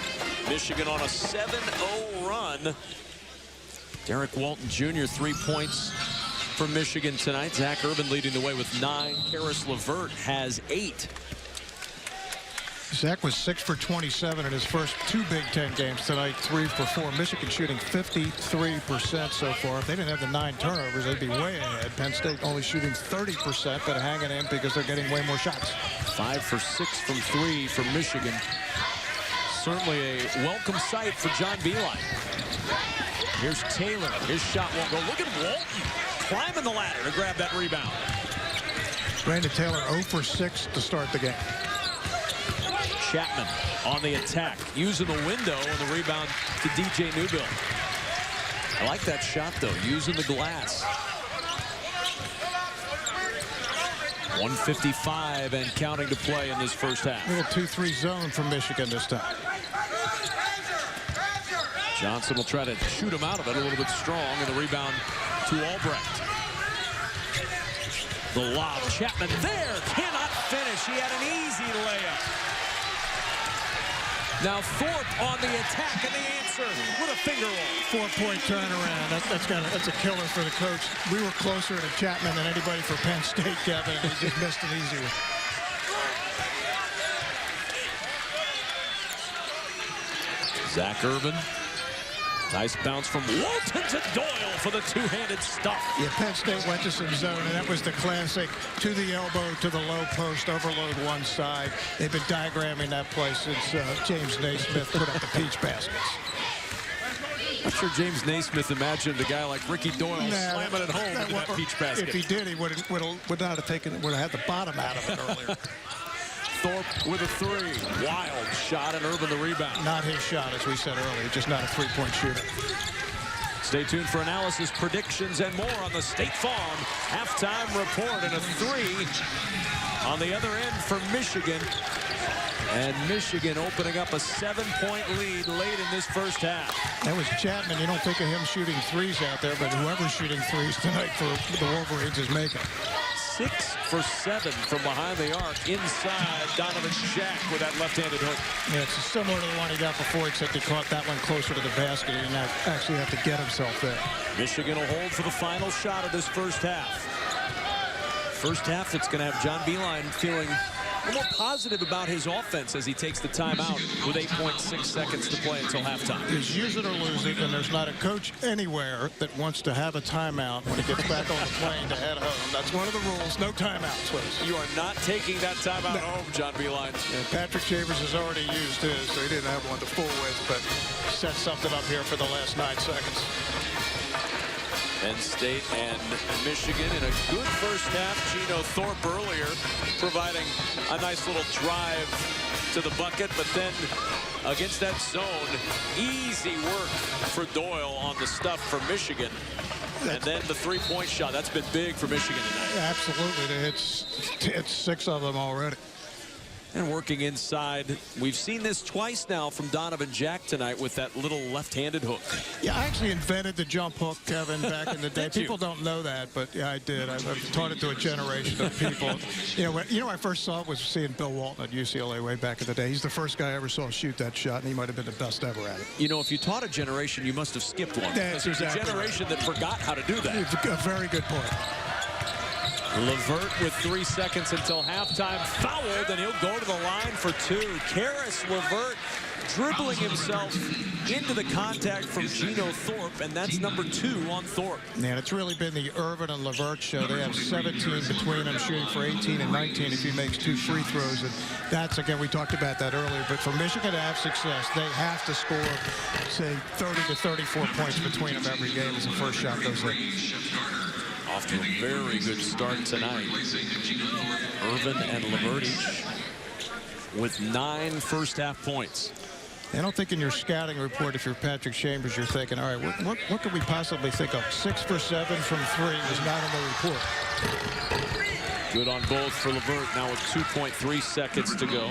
Michigan on a 7-0 run. Derek Walton Jr., 3 points for Michigan tonight. Zach Urban leading the way with 9. Karis LeVert has 8. Zach was 6 for 27 in his first 2 Big Ten games tonight, 3 for 4. Michigan shooting 53% so far. If they didn't have the 9 turnovers, they'd be way ahead. Penn State only shooting 30%, but hanging in because they're getting way more shots. 5 for 6 from 3 for Michigan. Certainly a welcome sight for John Beilein. Here's Taylor. His shot won't go. Look at Walton climbing the ladder to grab that rebound. Brandon Taylor 0 for 6 to start the game. Chapman on the attack, using the window and the rebound to DJ Newbill. I like that shot, though, using the glass. 1:55 and counting to play in this first half. Little 2-3 zone from Michigan this time. Johnson will try to shoot him out of it a little bit strong, and the rebound to Albrecht. The lob, Chapman there, cannot finish. He had an easy layup. Now Thorpe on the attack, and the answer with a finger roll. 4-point turnaround. That's a killer for the coach. We were closer to Chapman than anybody for Penn State, Kevin, and he just missed an easy one. Zach Urban. Nice bounce from Walton to Doyle for the two-handed stuff. Yeah, Penn State went to some zone, and that was the classic to the elbow, to the low post, overload one side. They've been diagramming that play since James Naismith put up the peach baskets. I'm sure James Naismith imagined a guy like Ricky Doyle slamming it home into that peach basket. If he did, he would have had the bottom out of it earlier. Thorpe with a 3. Wild shot, and Urban the rebound. Not his shot, as we said earlier, just not a 3-point shooter. Stay tuned for analysis, predictions, and more on the State Farm halftime report. And a 3 on the other end for Michigan. And Michigan opening up a 7-point lead late in this first half. That was Chapman. You don't think of him shooting threes out there, but whoever's shooting threes tonight for the Wolverines is making. 6 for 7 from behind the arc inside Donovan Jack with that left-handed hook. Yeah, it's similar to the one he got before, except he caught that one closer to the basket and not actually have to get himself there. Michigan will hold for the final shot of this first half. First half that's going to have John Beilein feeling a little more positive about his offense as he takes the timeout with 8.6 seconds to play until halftime. It's use it or lose it, and there's not a coach anywhere that wants to have a timeout when he gets back on the plane to head home. That's one of the rules. No timeouts, please. You are not taking that timeout home, John Beilein. Yeah, Patrick Chambers has already used his, so he didn't have one to fool with, but set something up here for the last 9 seconds. Penn State and Michigan in a good first half. Gino Thorpe earlier providing a nice little drive to the bucket, but then against that zone, easy work for Doyle on the stuff for Michigan. And then the 3-point shot. That's been big for Michigan tonight. Yeah, absolutely. It's 6 of them already. And working inside. We've seen this twice now from Donovan Jack tonight with that little left-handed hook. Yeah, I actually invented the jump hook, Kevin, back in the day. Did you? People don't know that, but yeah, I did. I've taught it to a generation of people. When I first saw it was seeing Bill Walton at UCLA way back in the day. He's the first guy I ever saw shoot that shot, and he might have been the best ever at it. You know, if you taught a generation, you must have skipped one. That's exactly a generation that forgot how to do that. It's a very good point. LeVert with 3 seconds until halftime. Fouled, and he'll go to the line for 2. Karis LeVert dribbling himself into the contact from Gino Thorpe, and that's number 2 on Thorpe. Man, it's really been the Irvin and LeVert show. They have 17 between them, shooting for 18 and 19 if he makes 2 free throws. And that's, again, we talked about that earlier. But for Michigan to have success, they have to score, say, 30 to 34 points between them every game as the first shot goes in. Off to a very good start tonight. Irvin and LeVert each with 9 first-half points. I don't think in your scouting report, if you're Patrick Chambers, you're thinking, all right, what could we possibly think of? 6 for 7 from 3 was not in the report. Good on both for LeVert, now with 2.3 seconds to go.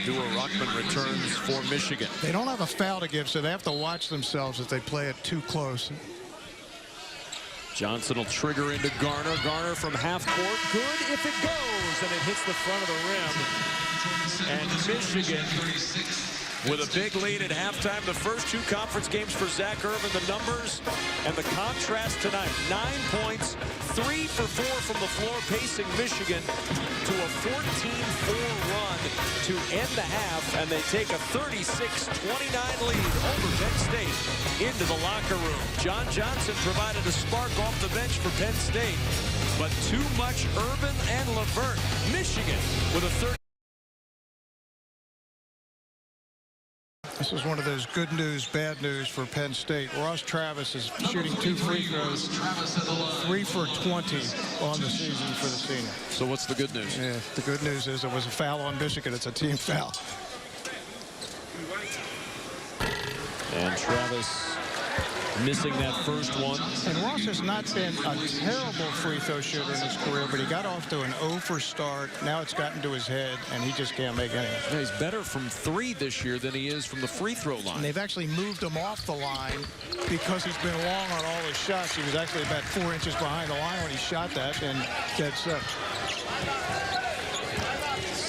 Dua Ruckman returns for Michigan. They don't have a foul to give, so they have to watch themselves if they play it too close. Johnson will trigger into Garner. Garner from half court. Good if it goes, and it hits the front of the rim. And Michigan with a big lead at halftime. The first two conference games for Zach Irvin. The numbers and the contrast tonight. 9 points, 3 for 4 from the floor, pacing Michigan to a 14-4 run to end the half. And they take a 36-29 lead over Penn State into the locker room. John Johnson provided a spark off the bench for Penn State, but too much Irvin and Levert. Michigan with a 30. This is one of those good news, bad news for Penn State. Ross Travis is shooting 2 free throws, 3 for 20 on the season for the senior. So what's the good news? Yeah, the good news is it was a foul on Michigan. It's a team foul. And Travis missing that first one. And Ross has not been a terrible free throw shooter in his career, but he got off to an 0 for start. Now it's gotten to his head, and he just can't make any. Yeah, he's better from 3 this year than he is from the free throw line. And they've actually moved him off the line because he's been long on all his shots. He was actually about 4 inches behind the line when he shot that, and dead set.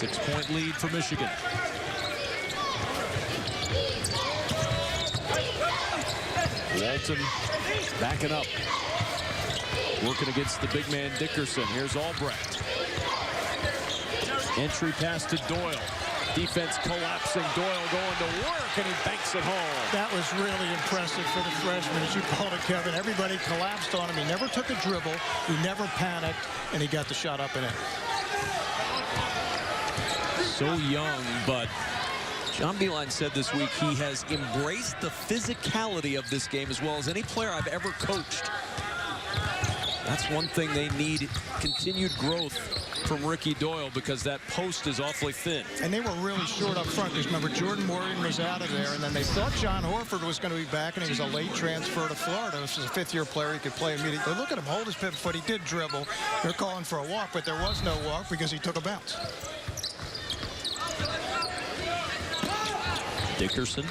6-point lead for Michigan. Walton backing up. Working against the big man Dickerson. Here's Albrecht. Entry pass to Doyle. Defense collapsing. Doyle going to work, and he banks it home. That was really impressive for the freshman, as you called it, Kevin. Everybody collapsed on him. He never took a dribble. He never panicked, and he got the shot up and in. So young, but John Beilein said this week he has embraced the physicality of this game as well as any player I've ever coached. That's one thing they need, continued growth from Ricky Doyle, because that post is awfully thin. And they were really short up front, because remember, Jordan Morgan was out of there, and then they thought John Horford was going to be back, and he was a late transfer to Florida. This is a 5th-year player. He could play immediately. But look at him hold his pivot foot. He did dribble. They're calling for a walk, but there was no walk because he took a bounce. Dickerson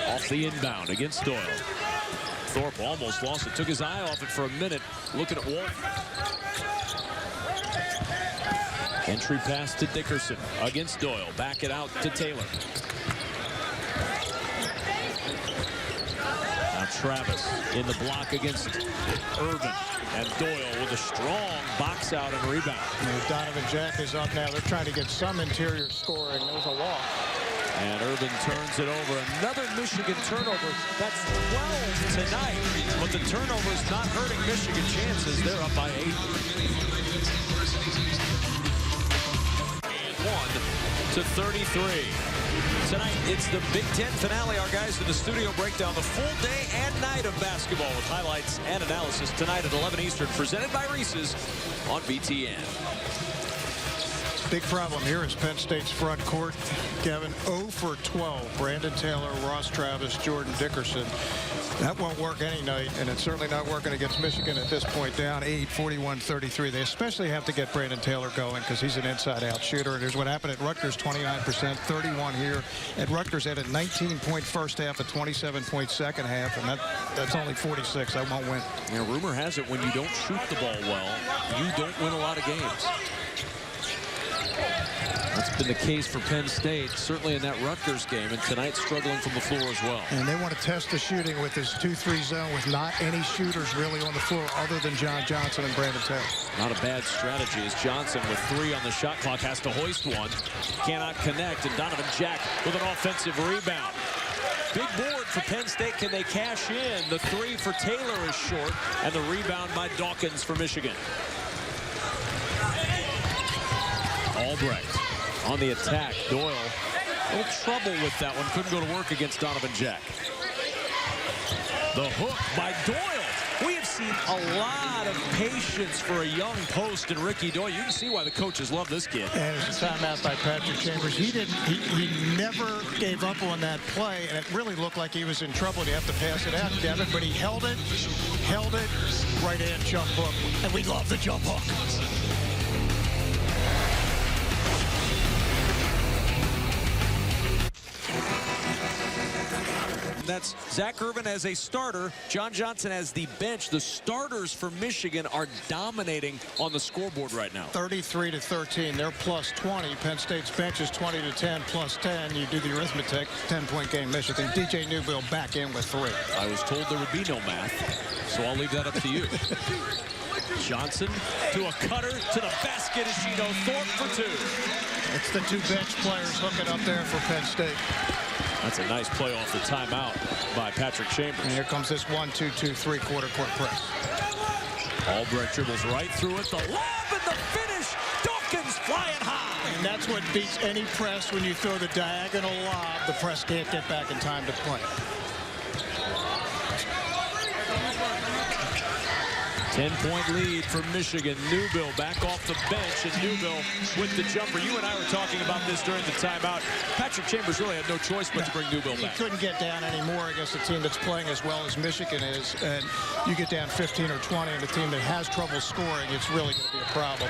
off the inbound against Doyle. Thorpe almost lost it. Took his eye off it for a minute. Looking at Walt. Entry pass to Dickerson against Doyle. Back it out to Taylor. Now Travis in the block against Irvin. And Doyle with a strong box out and rebound. And Donovan Jack is up now. They're trying to get some interior scoring. There's a walk. And Irvin turns it over. Another Michigan turnover. That's 12 tonight. But the turnover is not hurting Michigan chances. They're up by 8. And 1-33. Tonight, it's the Big Ten finale. Our guys in the studio break down the full day and night of basketball with highlights and analysis tonight at 11 Eastern, presented by Reese's on BTN. Big problem here is Penn State's front court. Kevin, 0 for 12. Brandon Taylor, Ross Travis, Jordan Dickerson. That won't work any night, and it's certainly not working against Michigan at this point, down 8, 41-33. They especially have to get Brandon Taylor going because he's an inside-out shooter. And here's what happened at Rutgers, 29%, 31 here. At Rutgers had a 19-point first half, a 27-point second half, and that's only 46. That won't win. You know, rumor has it when you don't shoot the ball well, you don't win a lot of games. That's been the case for Penn State, certainly in that Rutgers game, and tonight struggling from the floor as well. And they want to test the shooting with this 2-3 zone with not any shooters really on the floor other than John Johnson and Brandon Taylor. Not a bad strategy as Johnson with 3 on the shot clock has to hoist one. Cannot connect, and Donovan Jack with an offensive rebound. Big board for Penn State. Can they cash in? The 3 for Taylor is short, and the rebound by Dawkins for Michigan. Albrecht on the attack. Doyle, a little trouble with that one. Couldn't go to work against Donovan Jack. The hook by Doyle. We have seen a lot of patience for a young post in Ricky Doyle. You can see why the coaches love this kid. And it's a timeout by Patrick Chambers. He never gave up on that play, and it really looked like he was in trouble. You have to pass it out, Devin, but he held it, right hand jump hook, and we love the jump hook. That's Zach Irvin as a starter, John Johnson as the bench. The starters for Michigan are dominating on the scoreboard right now. 33-13. They're plus 20. Penn State's bench is 20-10, plus 10. You do the arithmetic, 10-point game Michigan. DJ Newbill back in with 3. I was told there would be no math, so I'll leave that up to you. Johnson to a cutter to the basket is Gino Thorpe for 2. It's the 2 bench players hooking up there for Penn State. That's a nice play off the timeout by Patrick Chambers. And here comes this 1-2-2 3-quarter court press. Albrecht dribbles right through it. The lob and the finish. Dawkins flying high. And that's what beats any press when you throw the diagonal lob. The press can't get back in time to play. 10-point lead for Michigan. Newbill back off the bench, and Newbill with the jumper. You and I were talking about this during the timeout. Patrick Chambers really had no choice but to bring Newbill back. He couldn't get down anymore against a team that's playing as well as Michigan is. And you get down 15 or 20 and a team that has trouble scoring, it's really going to be a problem.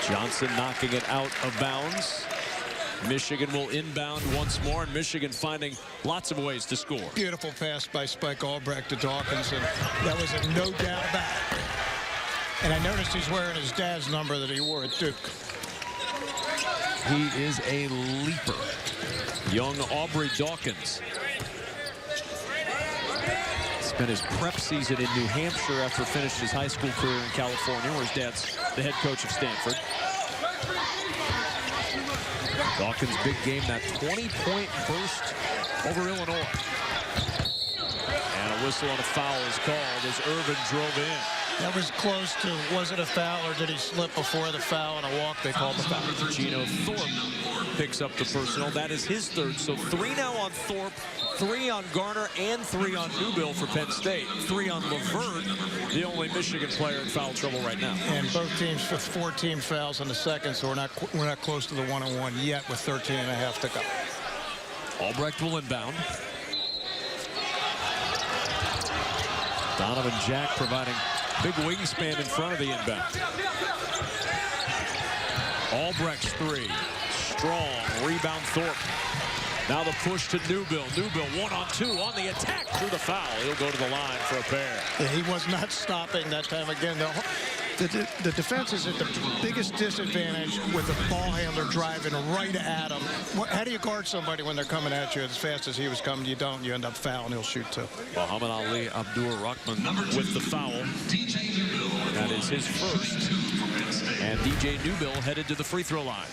Johnson knocking it out of bounds. Michigan will inbound once more, and Michigan finding lots of ways to score. Beautiful pass by Spike Albrecht to Dawkins, and that was a no doubt about it. And I noticed he's wearing his dad's number that he wore at Duke. He is a leaper. Young Aubrey Dawkins. Spent his prep season in New Hampshire after finished his high school career in California, where his dad's the head coach of Stanford. Dawkins' big game, that 20-point burst over Illinois. And a whistle on a foul is called as Irvin drove in. That was close to, was it a foul or did he slip before the foul and a walk? They called the foul. Gino Thorpe picks up the personal. That is his 3rd. So 3 now on Thorpe, 3 on Garner, and 3 on Newbill for Penn State. 3 on Levert, the only Michigan player in foul trouble right now. And both teams with 4 team fouls in the second, so we're not close to the 1-on-1 yet with 13.5 to go. Albrecht will inbound. Donovan Jack providing big wingspan in front of the inbound. Albrecht's 3. Strong rebound Thorpe. Now the push to Newbill. Newbill 1-on-2 on the attack through the foul. He'll go to the line for a pair. Yeah, he was not stopping that time again. The defense is at the biggest disadvantage with the ball handler driving right at him. How do you guard somebody when they're coming at you as fast as he was coming? You don't. You end up fouling. He'll shoot too. Muhammad Ali Abdur-Rahman with the foul. That is his 1st. And DJ Newbill headed to the free throw line.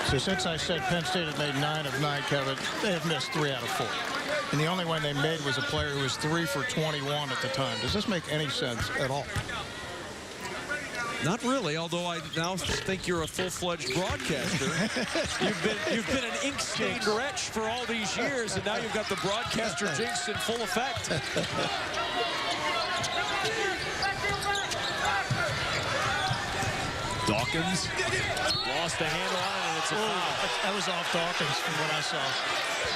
So since I said Penn State had made 9 of 9, Kevin, they have missed 3 out of 4. And the only one they made was a player who was 3 for 21 at the time. Does this make any sense at all? Not really, although I now think you're a full-fledged broadcaster. You've been an ink-stained wretch for all these years, and now you've got the broadcaster jinx in full effect. Dawkins lost the handle on it, and it's a foul. That was off Dawkins from what I saw.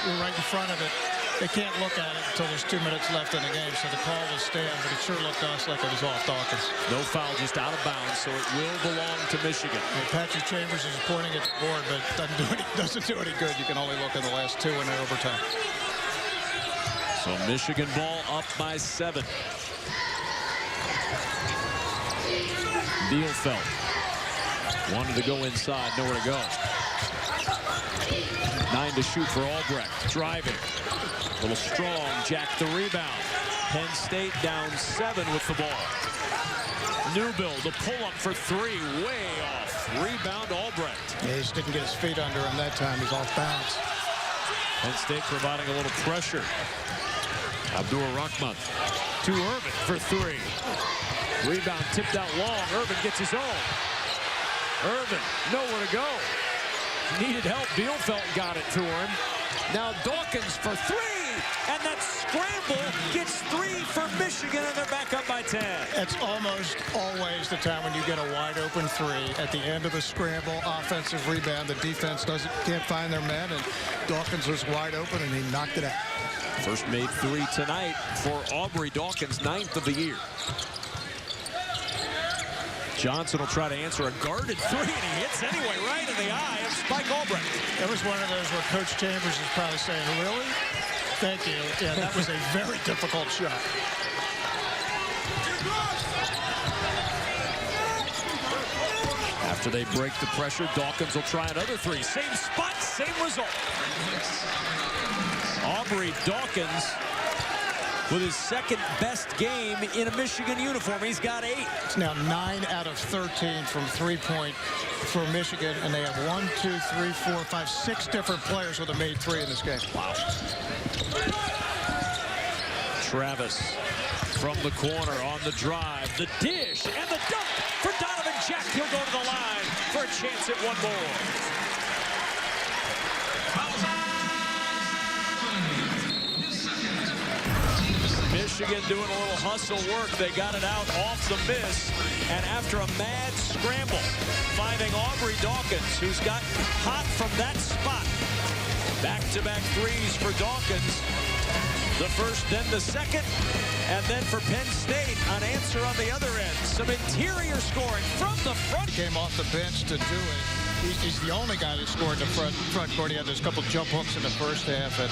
We're right in front of it. They can't look at it until there's 2 minutes left in the game, so the call will stand, but it sure looked to us like it was off Dawkins. No foul, just out of bounds, so it will belong to Michigan. And Patrick Chambers is pointing at the board, but doesn't do any good. You can only look at the last 2 in overtime. So Michigan ball up by 7. Bielfeldt wanted to go inside, nowhere to go. 9 to shoot for Albrecht. Driving. A little strong. Jack the rebound. Penn State down 7 with the ball. Newbill, the pull-up for 3. Way off. Rebound Albrecht. Yeah, he just didn't get his feet under him that time. He's off balance. Penn State providing a little pressure. Abdur-Rahman to Irvin for 3. Rebound tipped out long. Irvin gets his own. Irvin, nowhere to go. Needed help. Bielfeldt got it to him. Now Dawkins for 3. And that scramble gets 3 for Michigan, and they're back up by 10. It's almost always the time when you get a wide open 3 at the end of the scramble, offensive rebound. The defense can't find their man, and Dawkins was wide open, and he knocked it out. First made 3 tonight for Aubrey Dawkins, 9th of the year. Johnson will try to answer a guarded three, and he hits anyway, right in the eye of Spike Albrecht. It was one of those where Coach Chambers is probably saying, really? Thank you. Yeah, that was a very difficult shot. After they break the pressure, Dawkins will try another three. Same spot, same result. Aubrey Dawkins with his second best game in a Michigan uniform. He's got 8. It's now 9 out of 13 from three-point for Michigan, and they have 1, 2, 3, 4, 5, 6 different players with a made 3 in this game. Wow. Travis from the corner on the drive. The dish and the dunk for Donovan Jack. He'll go to the line for a chance at one more. Michigan doing a little hustle work. They got it out off the miss. And after a mad scramble, finding Aubrey Dawkins, who's gotten hot from that spot. Back-to-back threes for Dawkins. The first, then the second. And then for Penn State, an answer on the other end. Some interior scoring from the front. Came off the bench to do it. He's the only guy that scored in the front court. He had those couple jump hooks in the first half. And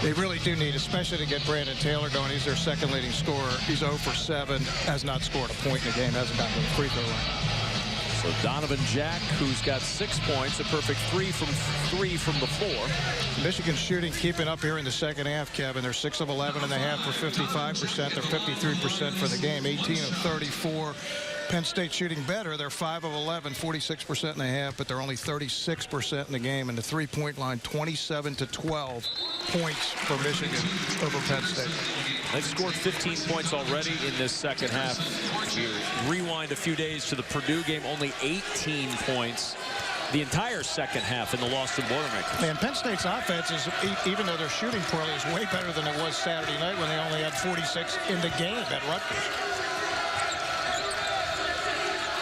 they really do need, especially to get Brandon Taylor going. He's their second leading scorer. He's 0 for 7. Has not scored a point in the game. Hasn't gotten to the free throw line. So Donovan Jack, who's got 6 points, a perfect 3 from the floor. Michigan shooting keeping up here in the second half, Kevin. They're 6 of 11 in the half for 55%. They're 53% for the game, 18 of 34. Penn State shooting better. They're 5 of 11, 46% in the half, but they're only 36% in the game. And the three-point line, 27 to 12 points for Michigan over Penn State. They've scored 15 points already in this second half. You rewind a few days to the Purdue game, only 18 points the entire second half in the loss to Boilermakers. And Penn State's offense is, even though they're shooting poorly, is way better than it was Saturday night when they only had 46 in the game at Rutgers.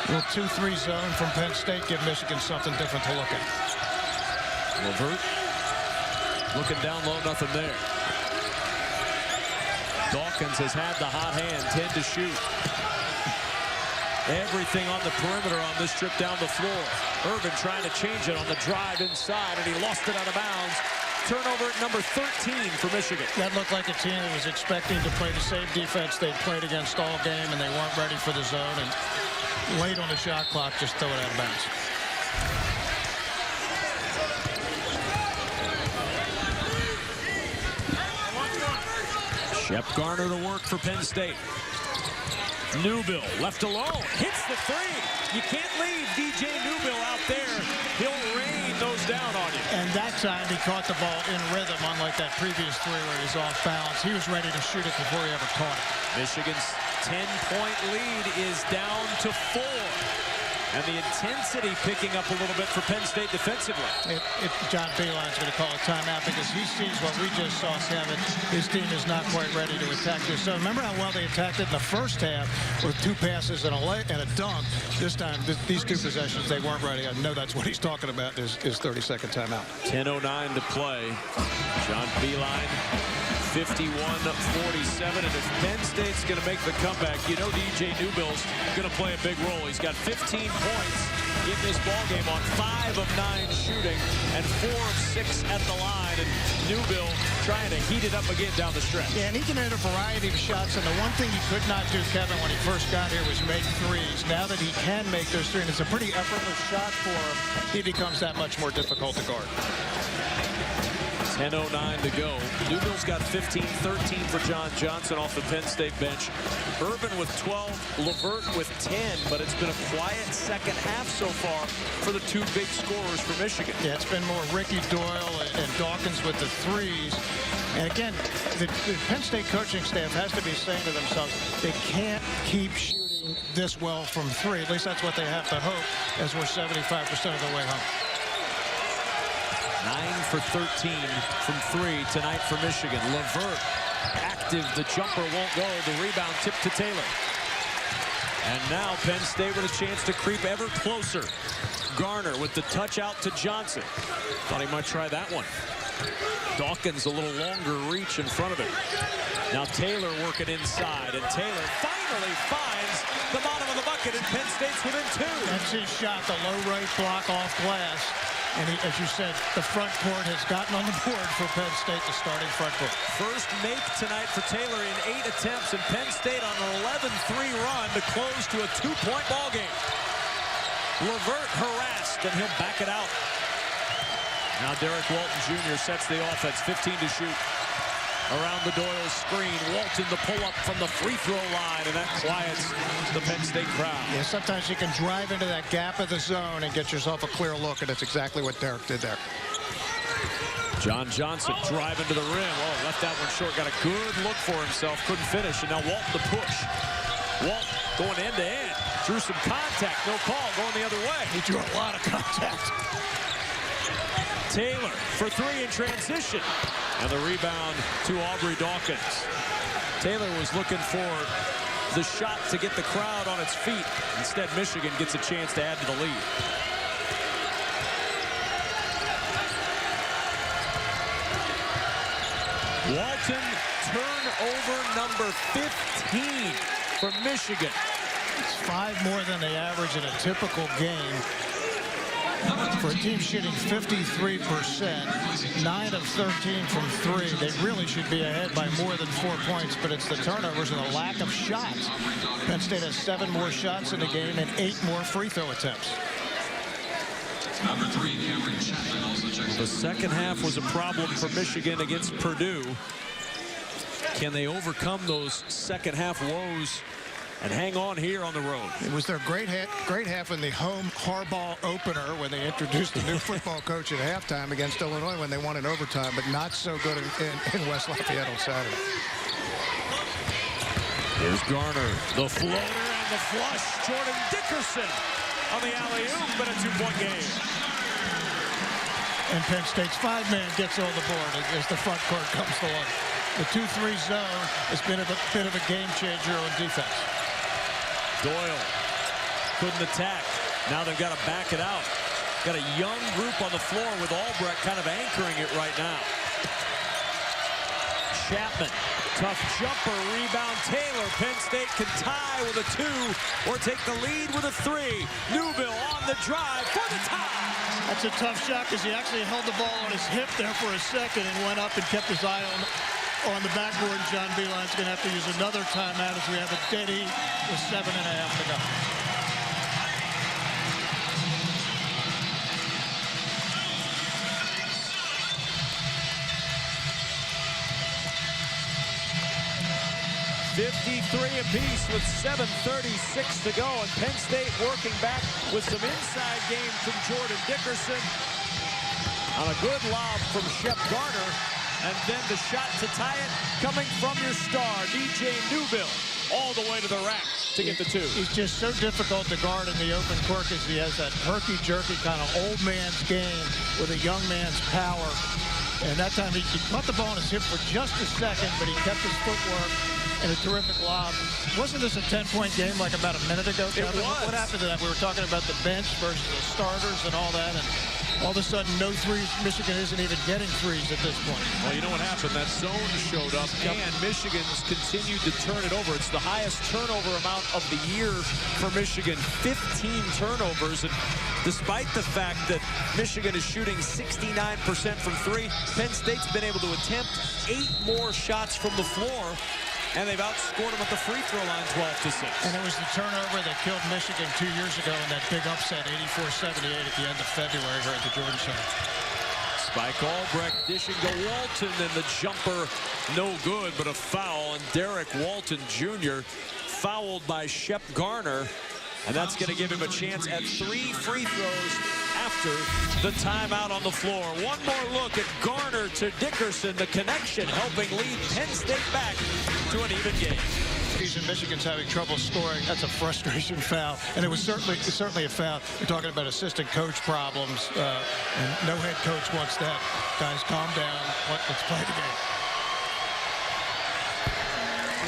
Little 2-3 zone from Penn State give Michigan something different to look at. LeVert looking down low, nothing there. Dawkins has had the hot hand, 10 to shoot. Everything on the perimeter on this trip down the floor. Irvin trying to change it on the drive inside, and he lost it out of bounds. Turnover at number 13 for Michigan. That looked like a team that was expecting to play the same defense they'd played against all game, and they weren't ready for the zone. And late on the shot clock, just throw it out of bounds. Shep Garner to work for Penn State. Newbill left alone, hits the three. You can't leave DJ Newbill out there. He'll rain those down on you. And that time he caught the ball in rhythm, unlike that previous three where he's off balance. He was ready to shoot it before he ever caught it. Michigan's 10-point lead is down to 4. And the intensity picking up a little bit for Penn State defensively. John Beilein's going to call a timeout because he sees what we just saw, Kevin. His team is not quite ready to attack this. So remember how well they attacked it in the first half with 2 passes and a dunk. This time, these 2 possessions, they weren't ready. I know that's what he's talking about, his 30-second timeout. 10:09 to play. John Beilein, 51-47. And if Penn State's going to make the comeback, you know DJ Newbill's going to play a big role. He's got 15 points in this ballgame on 5 of 9 shooting and 4 of 6 at the line. And Newbill trying to heat it up again down the stretch. Yeah, and he can hit a variety of shots. And the one thing he could not do, Kevin, when he first got here was make threes. Now that he can make those threes, and it's a pretty effortless shot for him, he becomes that much more difficult to guard. 10:09 to go. Newbill's got 15, 13 for John Johnson off the Penn State bench. Urban with 12, LeVert with 10, but it's been a quiet second half so far for the 2 big scorers for Michigan. Yeah, it's been more Ricky Doyle and Dawkins with the threes. And again, the Penn State coaching staff has to be saying to themselves, they can't keep shooting this well from 3. At least that's what they have to hope as we're 75% of the way home. 9 for 13 from 3 tonight for Michigan. LeVert active. The jumper won't go. The rebound tipped to Taylor. And now Penn State with a chance to creep ever closer. Garner with the touch out to Johnson. Thought he might try that one. Dawkins a little longer reach in front of him. Now Taylor working inside, and Taylor finally finds the bottom of the bucket, and Penn State's within 2. That's his shot, the low right block off glass. And he, as you said, the front court has gotten on the board for Penn State, the starting front court. First make tonight for Taylor in 8 attempts, and Penn State on an 11-3 run to close to a 2-point ball game. Levert harassed, and he'll back it out. Now Derek Walton Jr. sets the offense, 15 to shoot. Around the Doyle screen, Walton the pull-up from the free throw line, and that quiets the Penn State crowd. Yeah, sometimes you can drive into that gap of the zone and get yourself a clear look, and it's exactly what Derek did there. John Johnson driving to the rim. Oh, left that one short, got a good look for himself, couldn't finish, and now Walton the push. Walton going end-to-end, drew some contact, no call, going the other way. He drew a lot of contact. Taylor for 3 in transition. And the rebound to Aubrey Dawkins. Taylor was looking for the shot to get the crowd on its feet. Instead, Michigan gets a chance to add to the lead. Walton, turnover number 15 for Michigan. It's 5 more than they average in a typical game. For a team shooting 53%, 9 of 13 from 3, they really should be ahead by more than 4 points, but it's the turnovers and the lack of shots. Penn State has 7 more shots in the game and 8 more free throw attempts. The second half was a problem for Michigan against Purdue. Can they overcome those second half woes and hang on here on the road? It was their great half in the home Harbaugh opener when they introduced the new football coach at halftime against Illinois when they won in overtime, but not so good in West Lafayette on Saturday. Here's Garner, the floater and the flush. Jordan Dickerson on the alley-oop, but a 2-point game. And Penn State's 5-man gets on the board as the front court comes to life. The 2-3 zone has been a bit of a game changer on defense. Doyle couldn't attack. Now they've got to back it out. Got a young group on the floor with Albrecht kind of anchoring it right now. Chapman, tough jumper, rebound Taylor. Penn State can tie with a 2 or take the lead with a 3. Newbill on the drive for the tie. That's a tough shot because he actually held the ball on his hip there for a second and went up and kept his eye on the backboard. John Beilein's going to have to use another timeout as we have a dead heat with 7.5 to go. .53 apiece with 7:36 to go, and Penn State working back with some inside game from Jordan Dickerson on a good lob from Shep Garner. And then the shot to tie it coming from your star, DJ Newbill, all the way to the rack to get the 2. He's just so difficult to guard in the open court because he has that herky-jerky kind of old man's game with a young man's power. And that time he caught the ball on his hip for just a second, but he kept his footwork and a terrific lob. Wasn't this a 10-point game like about a minute ago, Kevin? It was. What happened to that? We were talking about the bench versus the starters and all that, and all of a sudden, no threes. Michigan isn't even getting threes at this point. Well, you know what happened? That zone showed up, and Michigan's continued to turn it over. It's the highest turnover amount of the year for Michigan, 15 turnovers. And despite the fact that Michigan is shooting 69% from 3, Penn State's been able to attempt 8 more shots from the floor. And they've outscored them at the free throw line 12-6. And it was the turnover that killed Michigan 2 years ago in that big upset, 84-78 at the end of February here at the Jordan Center. Spike Albrecht dishing to Walton, and the jumper no good, but a foul. And Derek Walton Jr. fouled by Shep Garner. And that's going to give him a chance at 3 free throws after the timeout on the floor. One more look at Garner to Dickerson. The connection helping lead Penn State back to an even game. Michigan's having trouble scoring. That's a frustration foul. And it was certainly a foul. You're talking about assistant coach problems. And no head coach wants that. Guys, calm down. Let's play the game.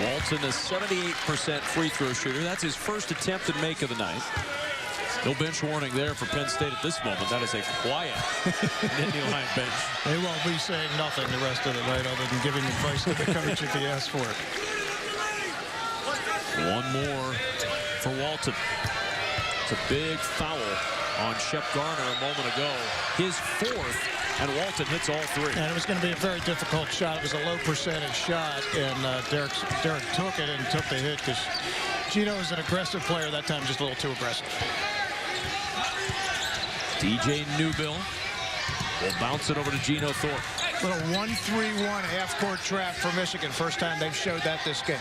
Walton, a 78% free throw shooter. That's his first attempt and make of the night. No bench warning there for Penn State at this moment. That is a quiet Nittany Lion bench. They won't be saying nothing the rest of the night other than giving advice to the coach if he asks for it. One more for Walton. It's a big foul on Shep Garner a moment ago. His fourth, and Walton hits all three. And it was going to be a very difficult shot. It was a low percentage shot, and Derek took it and took the hit because Gino is an aggressive player that time, just a little too aggressive. DJ Newbill will bounce it over to Gino Thorpe. Little 1-3-1 half-court trap for Michigan. First time they've showed that this game.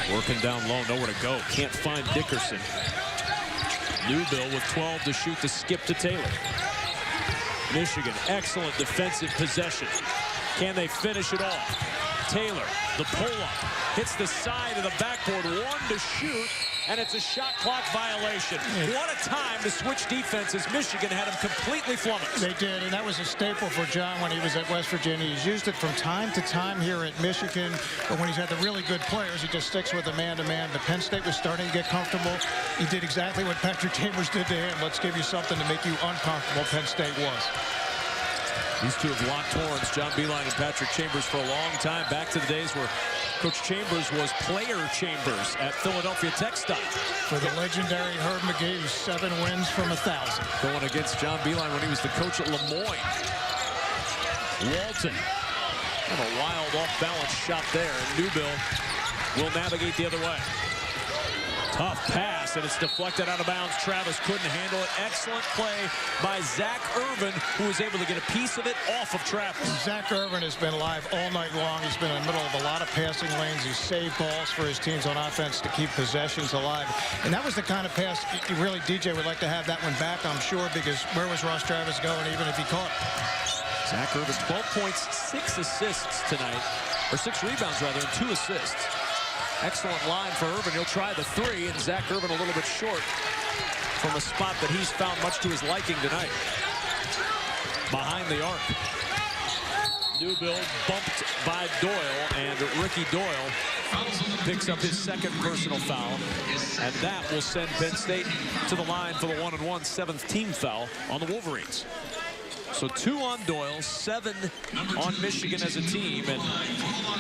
Working down low, nowhere to go. Can't find Dickerson. Newbill with 12 to shoot the skip to Taylor. Michigan, excellent defensive possession. Can they finish it off? Taylor, the pull-up, hits the side of the backboard, one to shoot, and it's a shot clock violation. What a time to switch defenses. Michigan had him completely flummoxed. They did, and that was a staple for John when he was at West Virginia. He's used it from time to time here at Michigan, but when he's had the really good players, he just sticks with the man-to-man. But Penn State was starting to get comfortable. He did exactly what Patrick Chambers did to him. Let's give you something to make you uncomfortable. Penn State was. These two have locked horns, John Beilein and Patrick Chambers, for a long time, back to the days where Coach Chambers was player Chambers at Philadelphia Tech style. For the legendary Herb McGee, 7 wins from 1,000. Going against John Beilein when he was the coach at Lemoyne. Walton. And a wild off-balance shot there. And Newbill will navigate the other way. Tough pass, and it's deflected out of bounds. Travis couldn't handle it. Excellent play by Zach Irvin, who was able to get a piece of it off of Travis. Zach Irvin has been live all night long. He's been in the middle of a lot of passing lanes. He's saved balls for his teams on offense to keep possessions alive. And that was the kind of pass really DJ would like to have that one back, I'm sure, because where was Ross Travis going even if he caught it? Zach Irvin, 12 points, 6 assists tonight, or 6 rebounds rather, and 2 assists. Excellent line for Irvin. He'll try the 3, and Zach Irvin a little bit short from a spot that he's found much to his liking tonight. Behind the arc. Newbill bumped by Doyle, and Ricky Doyle picks up his second personal foul, and that will send Penn State to the line for the 1-and-1 7th team foul on the Wolverines. So 2 on Doyle, 7 on Michigan as a team, and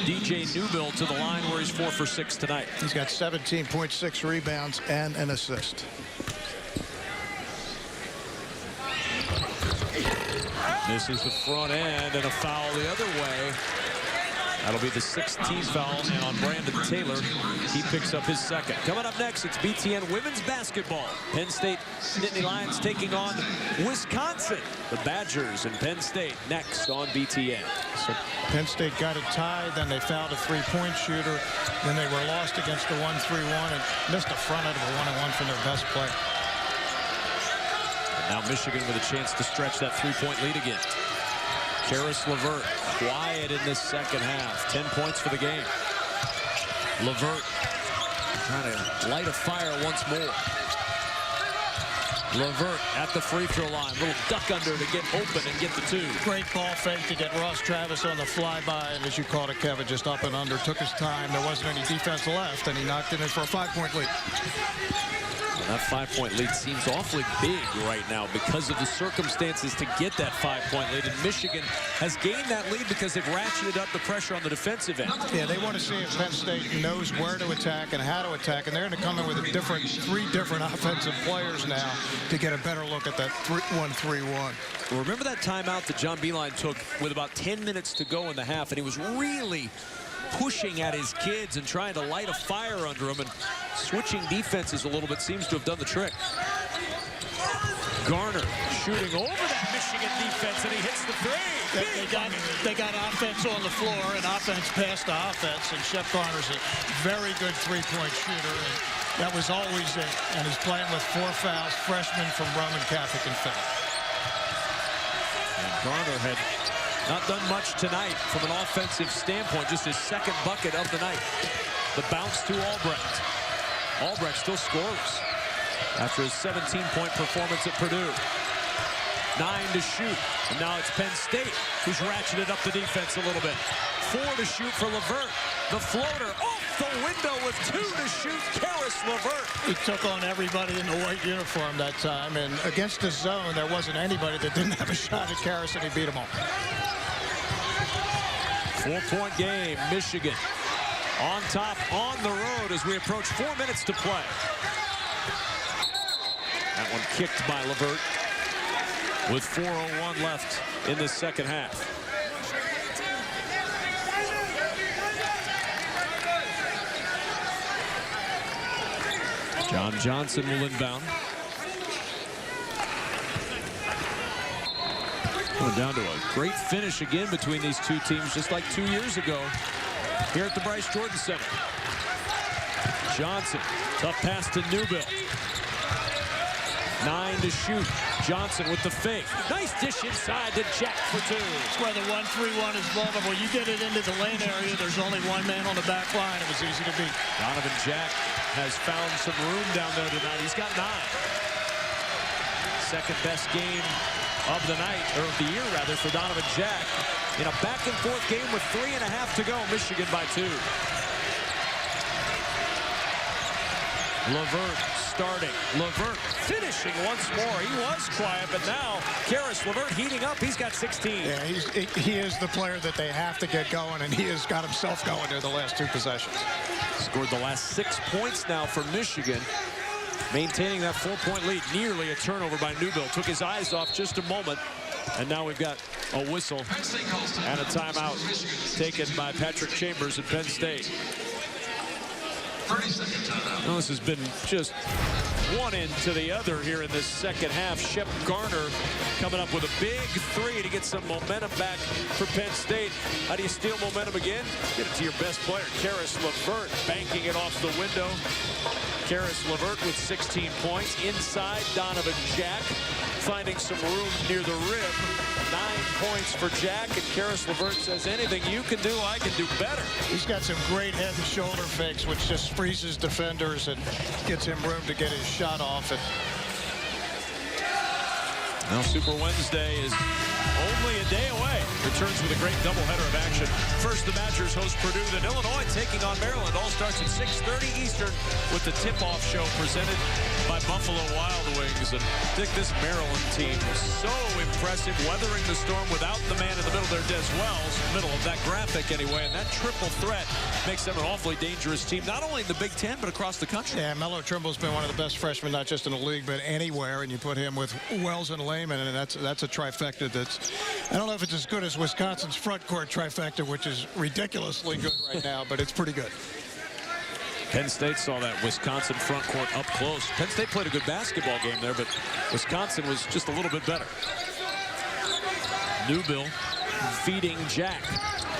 DJ Newbill to the line where he's 4 for 6 tonight. He's got 17.6 rebounds and an assist. Misses the front end, and a foul the other way. That'll be the 6th team foul, and on Brandon Taylor, he picks up his second. Coming up next, it's BTN women's basketball. Penn State Nittany Lions taking on Wisconsin. The Badgers and Penn State next on BTN. So Penn State got it tied, then they fouled a 3-point shooter, then they were lost against the 1-3-1 and missed the front end of a 1-on-1 from their best player. And now Michigan with a chance to stretch that 3-point lead again. Karis LeVert, quiet in this second half. 10 points for the game. LeVert trying to light a fire once more. LeVert at the free throw line. Little duck under to get open and get the 2. Great ball fake to get Ross Travis on the flyby, and as you called it, Kevin, just up and under. Took his time. There wasn't any defense left, and he knocked it in for a 5-point lead. That 5-point lead seems awfully big right now because of the circumstances to get that 5-point lead. And Michigan has gained that lead because they've ratcheted up the pressure on the defensive end. Yeah, they want to see if Penn State knows where to attack and how to attack. And they're going to come in with 3 different offensive players now to get a better look at that 1-3-1. Remember that timeout that John Beilein took with about 10 minutes to go in the half, and he was really pushing at his kids and trying to light a fire under them, and switching defenses a little bit seems to have done the trick. Garner shooting over that Michigan defense, and he hits the 3. They got offense on the floor and offense passed to offense, and Shep Garner's a very good 3-point shooter, and that was always it. And he's playing with 4 fouls, freshman from Roman Catholic and Fed. And Garner had not done much tonight from an offensive standpoint, just his second bucket of the night. The bounce to Albrecht. Albrecht still scores after his 17-point performance at Purdue. 9 to shoot, and now it's Penn State who's ratcheted up the defense a little bit. 4 to shoot for LeVert. The floater off the window with 2 to shoot. Karis LeVert. He took on everybody in the white uniform that time, and against the zone, there wasn't anybody that didn't have a shot at Karis, and he beat them all. 4-point game. Michigan on top on the road as we approach 4 minutes to play. That one kicked by LeVert with 4:01 left in the second half. John Johnson will inbound. Going down to a great finish again between these two teams, just like 2 years ago here at the Bryce Jordan Center. Johnson, tough pass to Newbill. 9 to shoot. Johnson with the fake. Nice dish inside to Jack for 2. That's where the 1-3-1 is vulnerable. You get it into the lane area, there's only one man on the back line. It was easy to beat. Donovan Jack has found some room down there tonight. He's got 9. Second best game of the night, or of the year rather, for Donovan Jack. In a back-and-forth game with 3.5 to go. Michigan by 2. LeVert starting. LeVert finishing once more. He was quiet, but now Karis LeVert heating up. He's got 16. Yeah, he is the player that they have to get going, and he has got himself going there the last 2 possessions. Scored the last 6 points now for Michigan. Maintaining that 4-point lead. Nearly a turnover by Newbill. Took his eyes off just a moment. And now we've got a whistle and a timeout taken by Patrick Chambers at Penn State. Well, this has been just one into the other here in this second half. Shep Garner coming up with a big 3 to get some momentum back for Penn State. How do you steal momentum again? Get it to your best player, Karis LeVert, banking it off the window. Karis LeVert with 16 points. Inside, Donovan Jack finding some room near the rim. 9 points for Jack, and Karis LeVert says, anything you can do, I can do better. He's got some great head and shoulder fakes, which just freezes defenders and gets him room to get his shot off. And now Super Wednesday is only a day away. Returns with a great doubleheader of action. First, the Badgers host Purdue, then Illinois taking on Maryland. All starts at 6:30 Eastern with the tip-off show presented by Buffalo Wild Wings. And Dick, this Maryland team is so impressive, weathering the storm without the man in the middle there, Des Wells, middle of that graphic anyway. And that triple threat makes them an awfully dangerous team, not only in the Big Ten, but across the country. yeah, Melo Trimble's been one of the best freshmen, not just in the league, but anywhere. And you put him with Wells and Lehman, and that's a trifecta that's, I don't know if it's as good as Wisconsin's front court trifecta, which is ridiculously good right now, but it's pretty good. Penn State saw that Wisconsin front court up close. Penn State played a good basketball game there, but Wisconsin was just a little bit better. Newbill feeding Jack.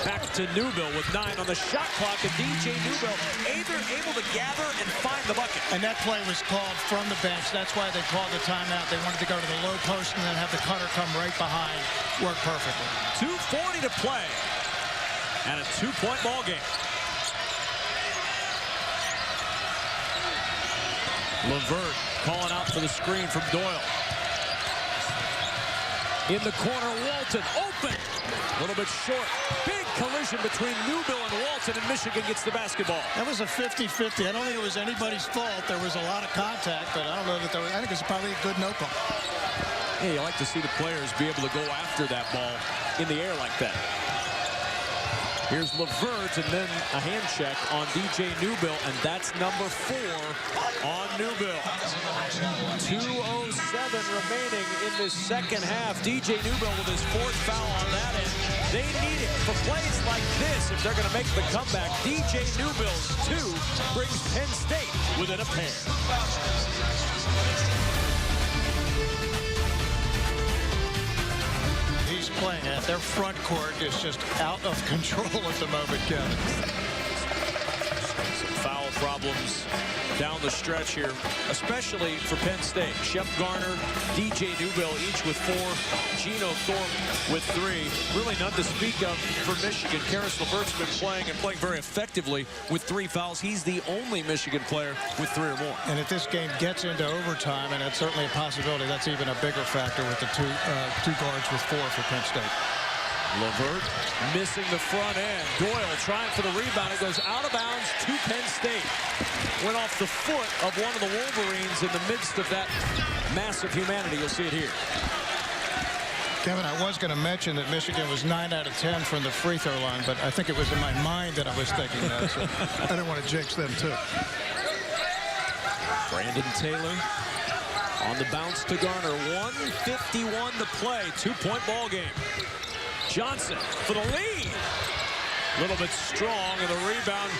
Back to Newbill with 9 on the shot clock, and DJ Newbill able to gather and find the bucket. And that play was called from the bench. That's why they called the timeout. They wanted to go to the low post and then have the cutter come right behind. Worked perfectly. 2:40 to play. And a 2-point ball game. LeVert calling out for the screen from Doyle. In the corner, Walton open. A little bit short. Big collision between Newbill and Walton, and Michigan gets the basketball. That was a 50-50. I don't think it was anybody's fault. There was a lot of contact, but I don't know that there was. I think it's probably a good no call. Yeah, you like to see the players be able to go after that ball in the air like that. Here's LeVert, and then a hand check on DJ Newbill, and that's number 4 on Newbill. 2:07 remaining in this second half. DJ Newbill with his 4th foul on that end. They need it for plays like this if they're going to make the comeback. DJ Newbill's 2 brings Penn State within a pair. He's playing at their front court is just out of control at the moment, Kevin. Some foul problems down the stretch here, especially for Penn State. Shep Garner, DJ Newbill, each with 4. Gino Thorpe with 3. Really none to speak of for Michigan. Karis LeVert's been playing and playing very effectively with 3 fouls. He's the only Michigan player with 3 or more. And if this game gets into overtime, and that's certainly a possibility, that's even a bigger factor with the two guards with 4 for Penn State. LeVert missing the front end. Doyle trying for the rebound. It goes out of bounds to Penn State. Went off the foot of one of the Wolverines in the midst of that massive humanity. You'll see it here. Kevin, I was going to mention that Michigan was 9 out of 10 from the free throw line, but I think it was in my mind that I was thinking that, so I didn't want to jinx them, too. Brandon Taylor on the bounce to Garner. 1:51 to play. 2-point ball game. Johnson for the lead. A little bit strong, and the rebound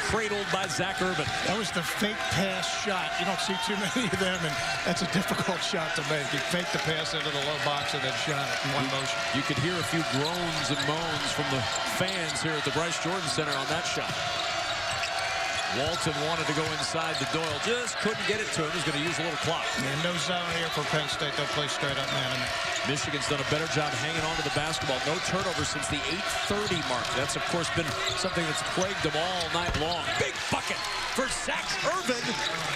cradled by Zach Irvin. That was the fake pass shot. You don't see too many of them, and that's a difficult shot to make. He faked the pass into the low box and then shot it in one motion. You could hear a few groans and moans from the fans here at the Bryce Jordan Center on that shot. Walton wanted to go inside the Doyle, just couldn't get it to him. He's going to use a little clock. And no zone here for Penn State. They'll play straight up man. Michigan's done a better job hanging on to the basketball. No turnover since the 8:30 mark. That's, of course, been something that's plagued them all night long. Big bucket for Zach Irvin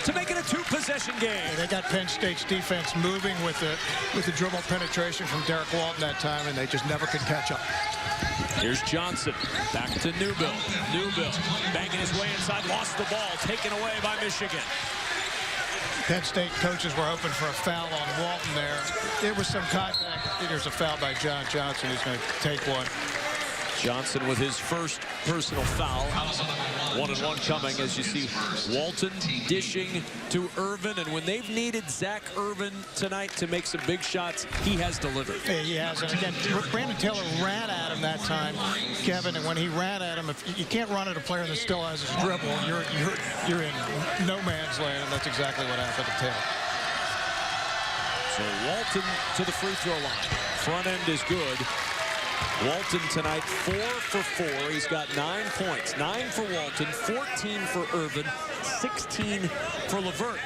to make it a 2-possession game. And they got Penn State's defense moving with the dribble penetration from Derek Walton that time, and they just never could catch up. Here's Johnson. Back to Newbill. Newbill banging his way inside. Lost the ball. Taken away by Michigan. Penn State coaches were hoping for a foul on Walton there. There was some contact. There's a foul by John Johnson. He's going to take one. Johnson with his first personal foul. 1-and-1 coming as you see Walton dishing to Irvin. And when they've needed Zach Irvin tonight to make some big shots, he has delivered. Yeah, he has. And again, Brandon Taylor ran at him that time, Kevin. And when he ran at him, if you can't run at a player that still has his dribble, you're in no man's land. And that's exactly what happened to Taylor. So Walton to the free throw line. Front end is good. Walton tonight 4 for 4. He's got 9 points. 9 for Walton, 14 for Irvin, 16 for LeVert.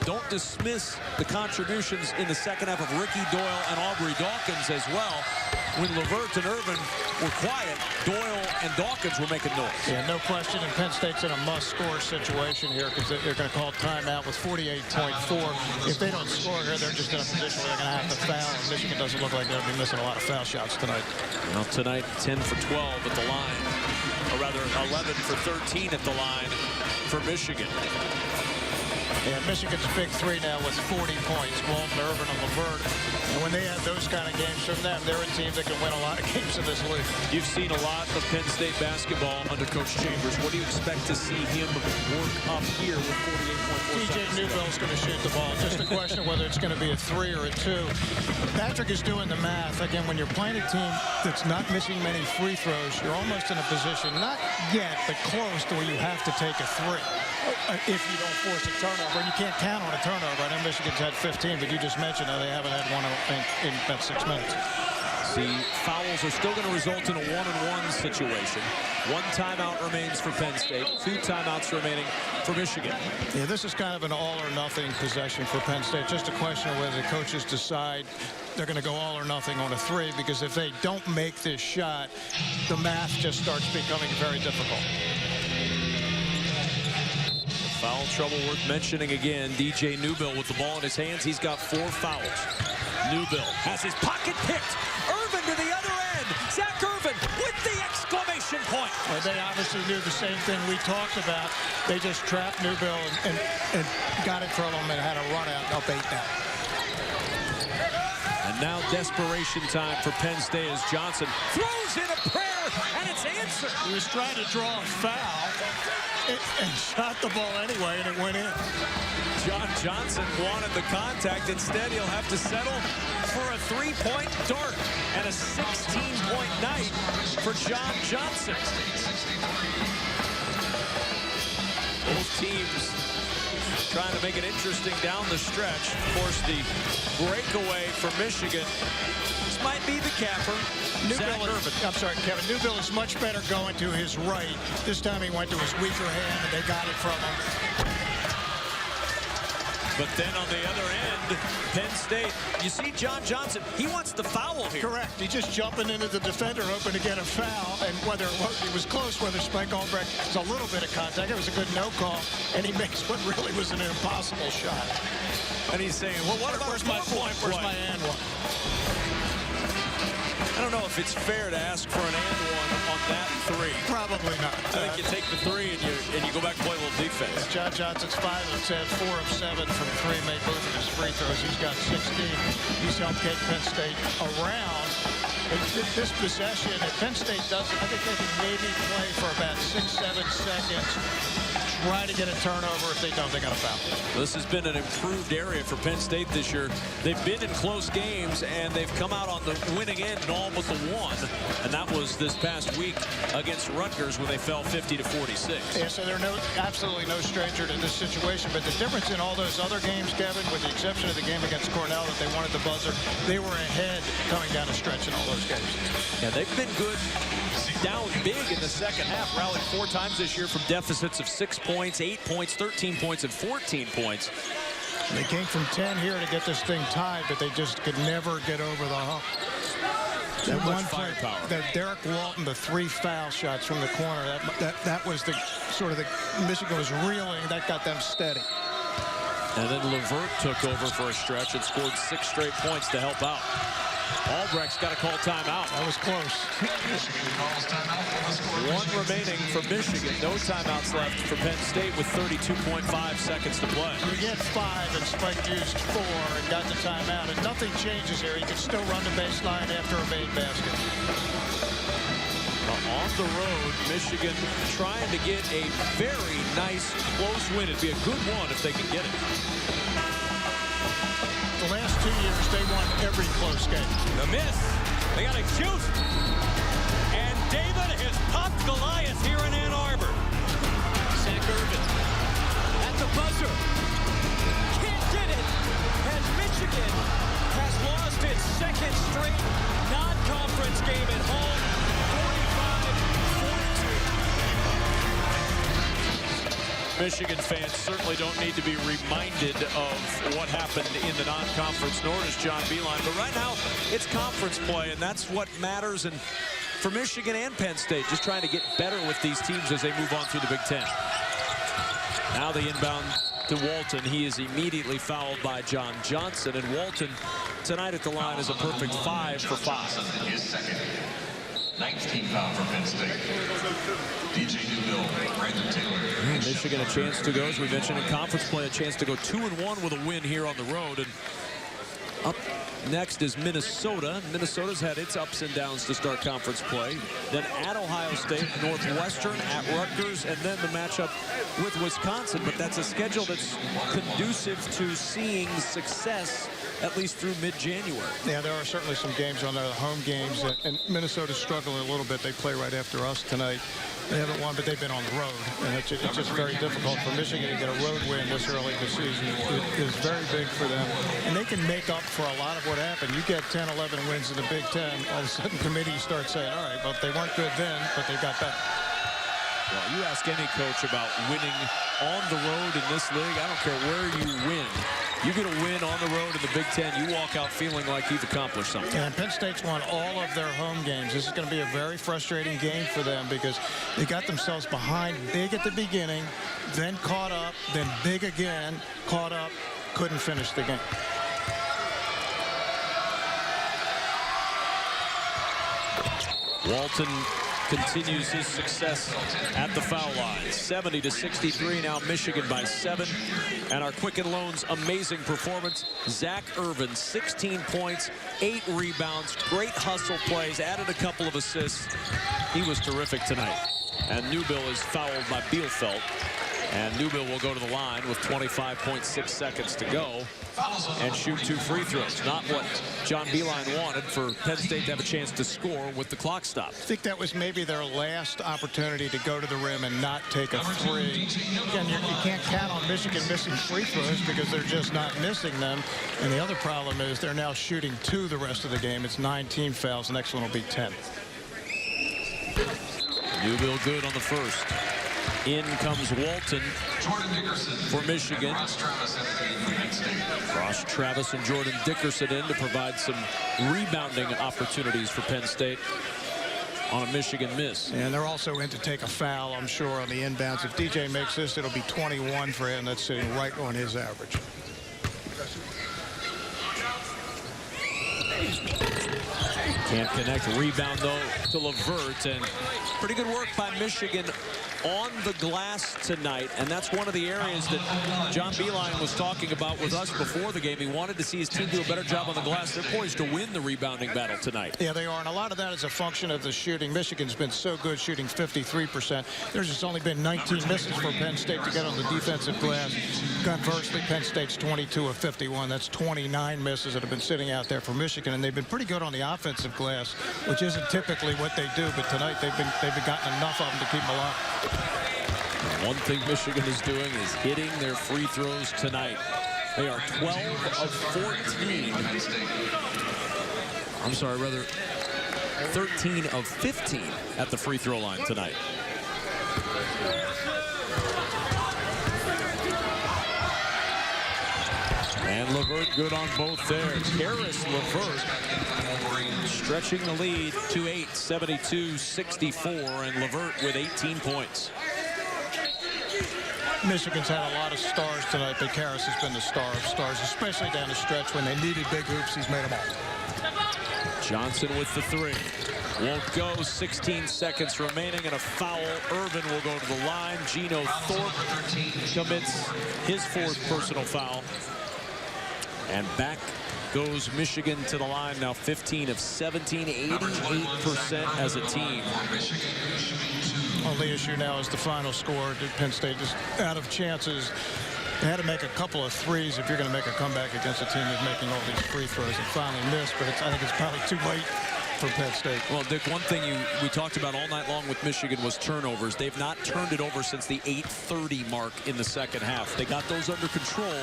Don't dismiss the contributions in the second half of Ricky Doyle and Aubrey Dawkins as well. When LeVert and Irvin were quiet, Doyle and Dawkins were making noise. Yeah, no question. And Penn State's in a must-score situation here because they're going to call timeout with 48.4. If they don't score here, they're just in a position where they're going to have to foul. And Michigan doesn't look like they'll be missing a lot of foul shots tonight. Well, tonight, 10 for 12 at the line. Or rather, 11 for 13 at the line for Michigan. And Michigan's big three now with 40 points. Walton, Irvin, and LeVert. And when they have those kind of games from them, they're a team that can win a lot of games in this league. You've seen a lot of Penn State basketball under Coach Chambers. What do you expect to see him work up here with 48.4 seconds? DJ Newbill's going to shoot the ball. Just a question of whether it's going to be a 3 or a 2. Patrick is doing the math. Again, when you're playing a team that's not missing many free throws, you're almost in a position, not yet, but close to where you have to take a 3. If you don't force a turnover, and you can't count on a turnover. I know Michigan's had 15, but you just mentioned how they haven't had one in about 6 minutes. The fouls are still going to result in a 1-and-1 situation. 1 timeout remains for Penn State. 2 timeouts remaining for Michigan. Yeah, this is kind of an all-or-nothing possession for Penn State. Just a question of whether the coaches decide they're going to go all or nothing on a 3, because if they don't make this shot, the math just starts becoming very difficult. Foul trouble worth mentioning again. DJ Newbill with the ball in his hands. He's got 4 fouls. Newbill has his pocket picked. Irvin to the other end. Zach Irvin with the exclamation point. Well, they obviously knew the same thing we talked about. They just trapped Newbill and got it from him and had a run out up 8 now. And now desperation time for Penn State as Johnson throws in a prayer, and it's answered. He was trying to draw a foul and shot the ball anyway, and it went in. John Johnson wanted the contact. Instead, he'll have to settle for a 3-point dart and a 16-point night for John Johnson. Both teams trying to make it interesting down the stretch. Of course, the breakaway for Michigan. This might be the capper. I'm sorry, Kevin. Newbill is much better going to his right. This time he went to his weaker hand, and they got it from him. But then on the other end, Penn State, you see John Johnson, he wants the foul here. Correct. He's just jumping into the defender, hoping to get a foul. And whether it was close, whether Spike Albrecht was a little bit of contact, it was a good no call, and he makes what really was an impossible shot. And he's saying, well, where's my point? Where's my and one? I don't know if it's fair to ask for an and one on that three. Probably not. I think you take the three and you go back and play a little defense. John Johnson's 5 of 10, 4 of 7 from three, made both of his free throws. He's got 16. He's helped get Penn State around. This possession, if Penn State doesn't, I think they can maybe play for about 6-7 seconds. Try to get a turnover. If they don't, they got a foul. This has been an improved area for Penn State this year. They've been in close games, and they've come out on the winning end in all but the one. And that was this past week against Rutgers when they fell 50-46. Yeah, so they're absolutely no stranger to this situation. But the difference in all those other games, Kevin, with the exception of the game against Cornell that they wanted the buzzer, they were ahead coming down the stretch in all those games. Yeah, they've been good down big in the second half. Rallied 4 times this year from deficits of 6 points, 8 points, 13 points, and 14 points. They came from 10 here to get this thing tied, but they just could never get over the hump. That one firepower. That Derek Walton, the 3 foul shots from the corner, that was the sort of the Michigan was reeling. That got them steady. And then Levert took over for a stretch and scored 6 straight points to help out. Albrecht's got to call timeout. That was close. One remaining for Michigan. No timeouts left for Penn State with 32.5 seconds to play. You get 5 and Spike used 4 and got the timeout. And nothing changes here. He can still run the baseline after a made basket. On the road, Michigan trying to get a very nice close win. It'd be a good one if they can get it. The last 2 years, they won every close game. The miss. They got to shoot. And David has popped Goliath here in Ann Arbor. Zach Irvin at the buzzer. Can't get it. And Michigan has lost its 2nd straight non-conference game at home. 45-42. Michigan fans certainly don't need to be reminded of what happened in the non-conference, nor does John Beilein. But right now, it's conference play, and that's what matters. And for Michigan and Penn State, just trying to get better with these teams as they move on through the Big Ten. Now the inbound to Walton. He is immediately fouled by John Johnson. And Walton tonight at the line is a perfect 5 for 5. His second. 19th foul for Penn State. DJ Newbill, Brandon Taylor. Michigan a chance to go, as we mentioned in conference play, a chance to go 2-1 with a win here on the road. And up next is Minnesota. Minnesota's had its ups and downs to start conference play. Then at Ohio State, Northwestern, at Rutgers, and then the matchup with Wisconsin. But that's a schedule that's conducive to seeing success at least through mid-January. Yeah, there are certainly some games on there, the home games, and Minnesota's struggling a little bit. They play right after us tonight. They haven't won, but they've been on the road, and it's just very difficult for Michigan to get a road win this early in the season. It is very big for them, and they can make up for a lot of what happened. You get 10, 11 wins in the Big Ten, all of a sudden committees start saying, all right, well, they weren't good then, but they got better. Well, you ask any coach about winning on the road in this league, I don't care where you win. You get a win on the road in the Big Ten, you walk out feeling like you've accomplished something. And Penn State's won all of their home games. This is going to be a very frustrating game for them because they got themselves behind big at the beginning, then caught up, then big again, caught up, couldn't finish the game. Walton continues his success at the foul line. 70-63 now, Michigan by 7. And our Quicken Loans amazing performance. Zach Irvin, 16 points, 8 rebounds, great hustle plays, added a couple of assists. He was terrific tonight. And Newbill is fouled by Bielfeldt. And Newbill will go to the line with 25.6 seconds to go and shoot 2 free throws. Not what John Beilein wanted, for Penn State to have a chance to score with the clock stopped. I think that was maybe their last opportunity to go to the rim and not take a 3. Again, you can't count on Michigan missing free throws because they're just not missing them. And the other problem is they're now shooting 2 the rest of the game. It's 19 fouls. The next one will be 10. Newbill good on the first. In comes Walton for Michigan. Ross Travis and Jordan Dickerson in to provide some rebounding opportunities for Penn State on a Michigan miss. And they're also in to take a foul, I'm sure, on the inbounds. If DJ makes this, it'll be 21 for him. That's sitting right on his average. Can't connect. Rebound, though, to LeVert. And pretty good work by Michigan on the glass tonight. And that's one of the areas that John Beilein was talking about with us before the game. He wanted to see his team do a better job on the glass. They're poised to win the rebounding battle tonight. Yeah, they are. And a lot of that is a function of the shooting. Michigan's been so good shooting 53%. There's just only been 19 misses for Penn State to get on the defensive glass. Conversely, Penn State's 22 of 51. That's 29 misses that have been sitting out there for Michigan. And they've been pretty good on the offensive glass, which isn't typically what they do. But tonight they've gotten enough of them to keep them alive. One thing Michigan is doing is hitting their free throws tonight. They are 12 of 14. I'm sorry, rather 13 of 15 at the free throw line tonight. And LeVert good on both there. Harris LeVert stretching the lead to 8, 72-64, and LeVert with 18 points. Michigan's had a lot of stars tonight, but Harris has been the star of stars, especially down the stretch when they needed big hoops. He's made them all. Johnson with the three. Won't go. 16 seconds remaining, and a foul. Irvin will go to the line. Geno Thorpe commits his 4th personal foul. And back goes Michigan to the line now. 15 of 17, 88% as a team. Only issue now is the final score. Penn State just out of chances. They had to make a couple of threes if you're going to make a comeback against a team that's making all these free throws and finally missed. But I think it's probably too late for Penn State. Well, Dick, one thing we talked about all night long with Michigan was turnovers. They've not turned it over since the 8:30 mark in the second half. They got those under control,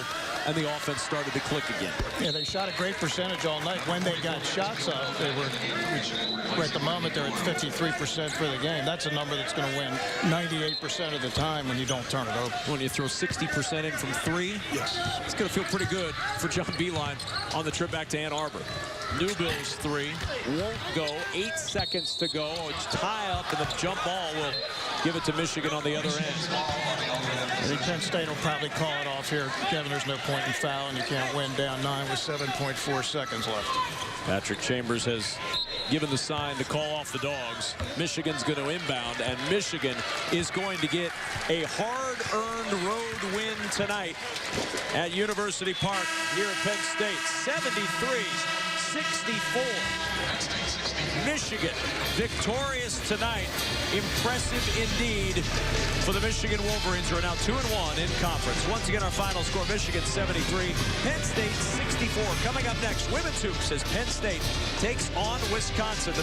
and the offense started to click again. Yeah, they shot a great percentage all night. When they got shots up, they were, at the moment, they're at 53% for the game. That's a number that's going to win 98% of the time when you don't turn it over. When you throw 60% in from 3, yes, it's going to feel pretty good for John Beilein on the trip back to Ann Arbor. Newbill's 3 won't go. 8 seconds to go. It's tie up, and the jump ball will give it to Michigan on the other end. I think Penn State will probably call it off here. Kevin, there's no point in fouling. You can't win down 9 with 7.4 seconds left. Patrick Chambers has given the sign to call off the dogs. Michigan's going to inbound, and Michigan is going to get a hard-earned road win tonight at University Park here at Penn State. 73-64. Michigan victorious tonight. Impressive indeed for the Michigan Wolverines, who are now 2-1 in conference. Once again, our final score: Michigan 73, Penn State 64. Coming up next, women's hoops as Penn State takes on Wisconsin.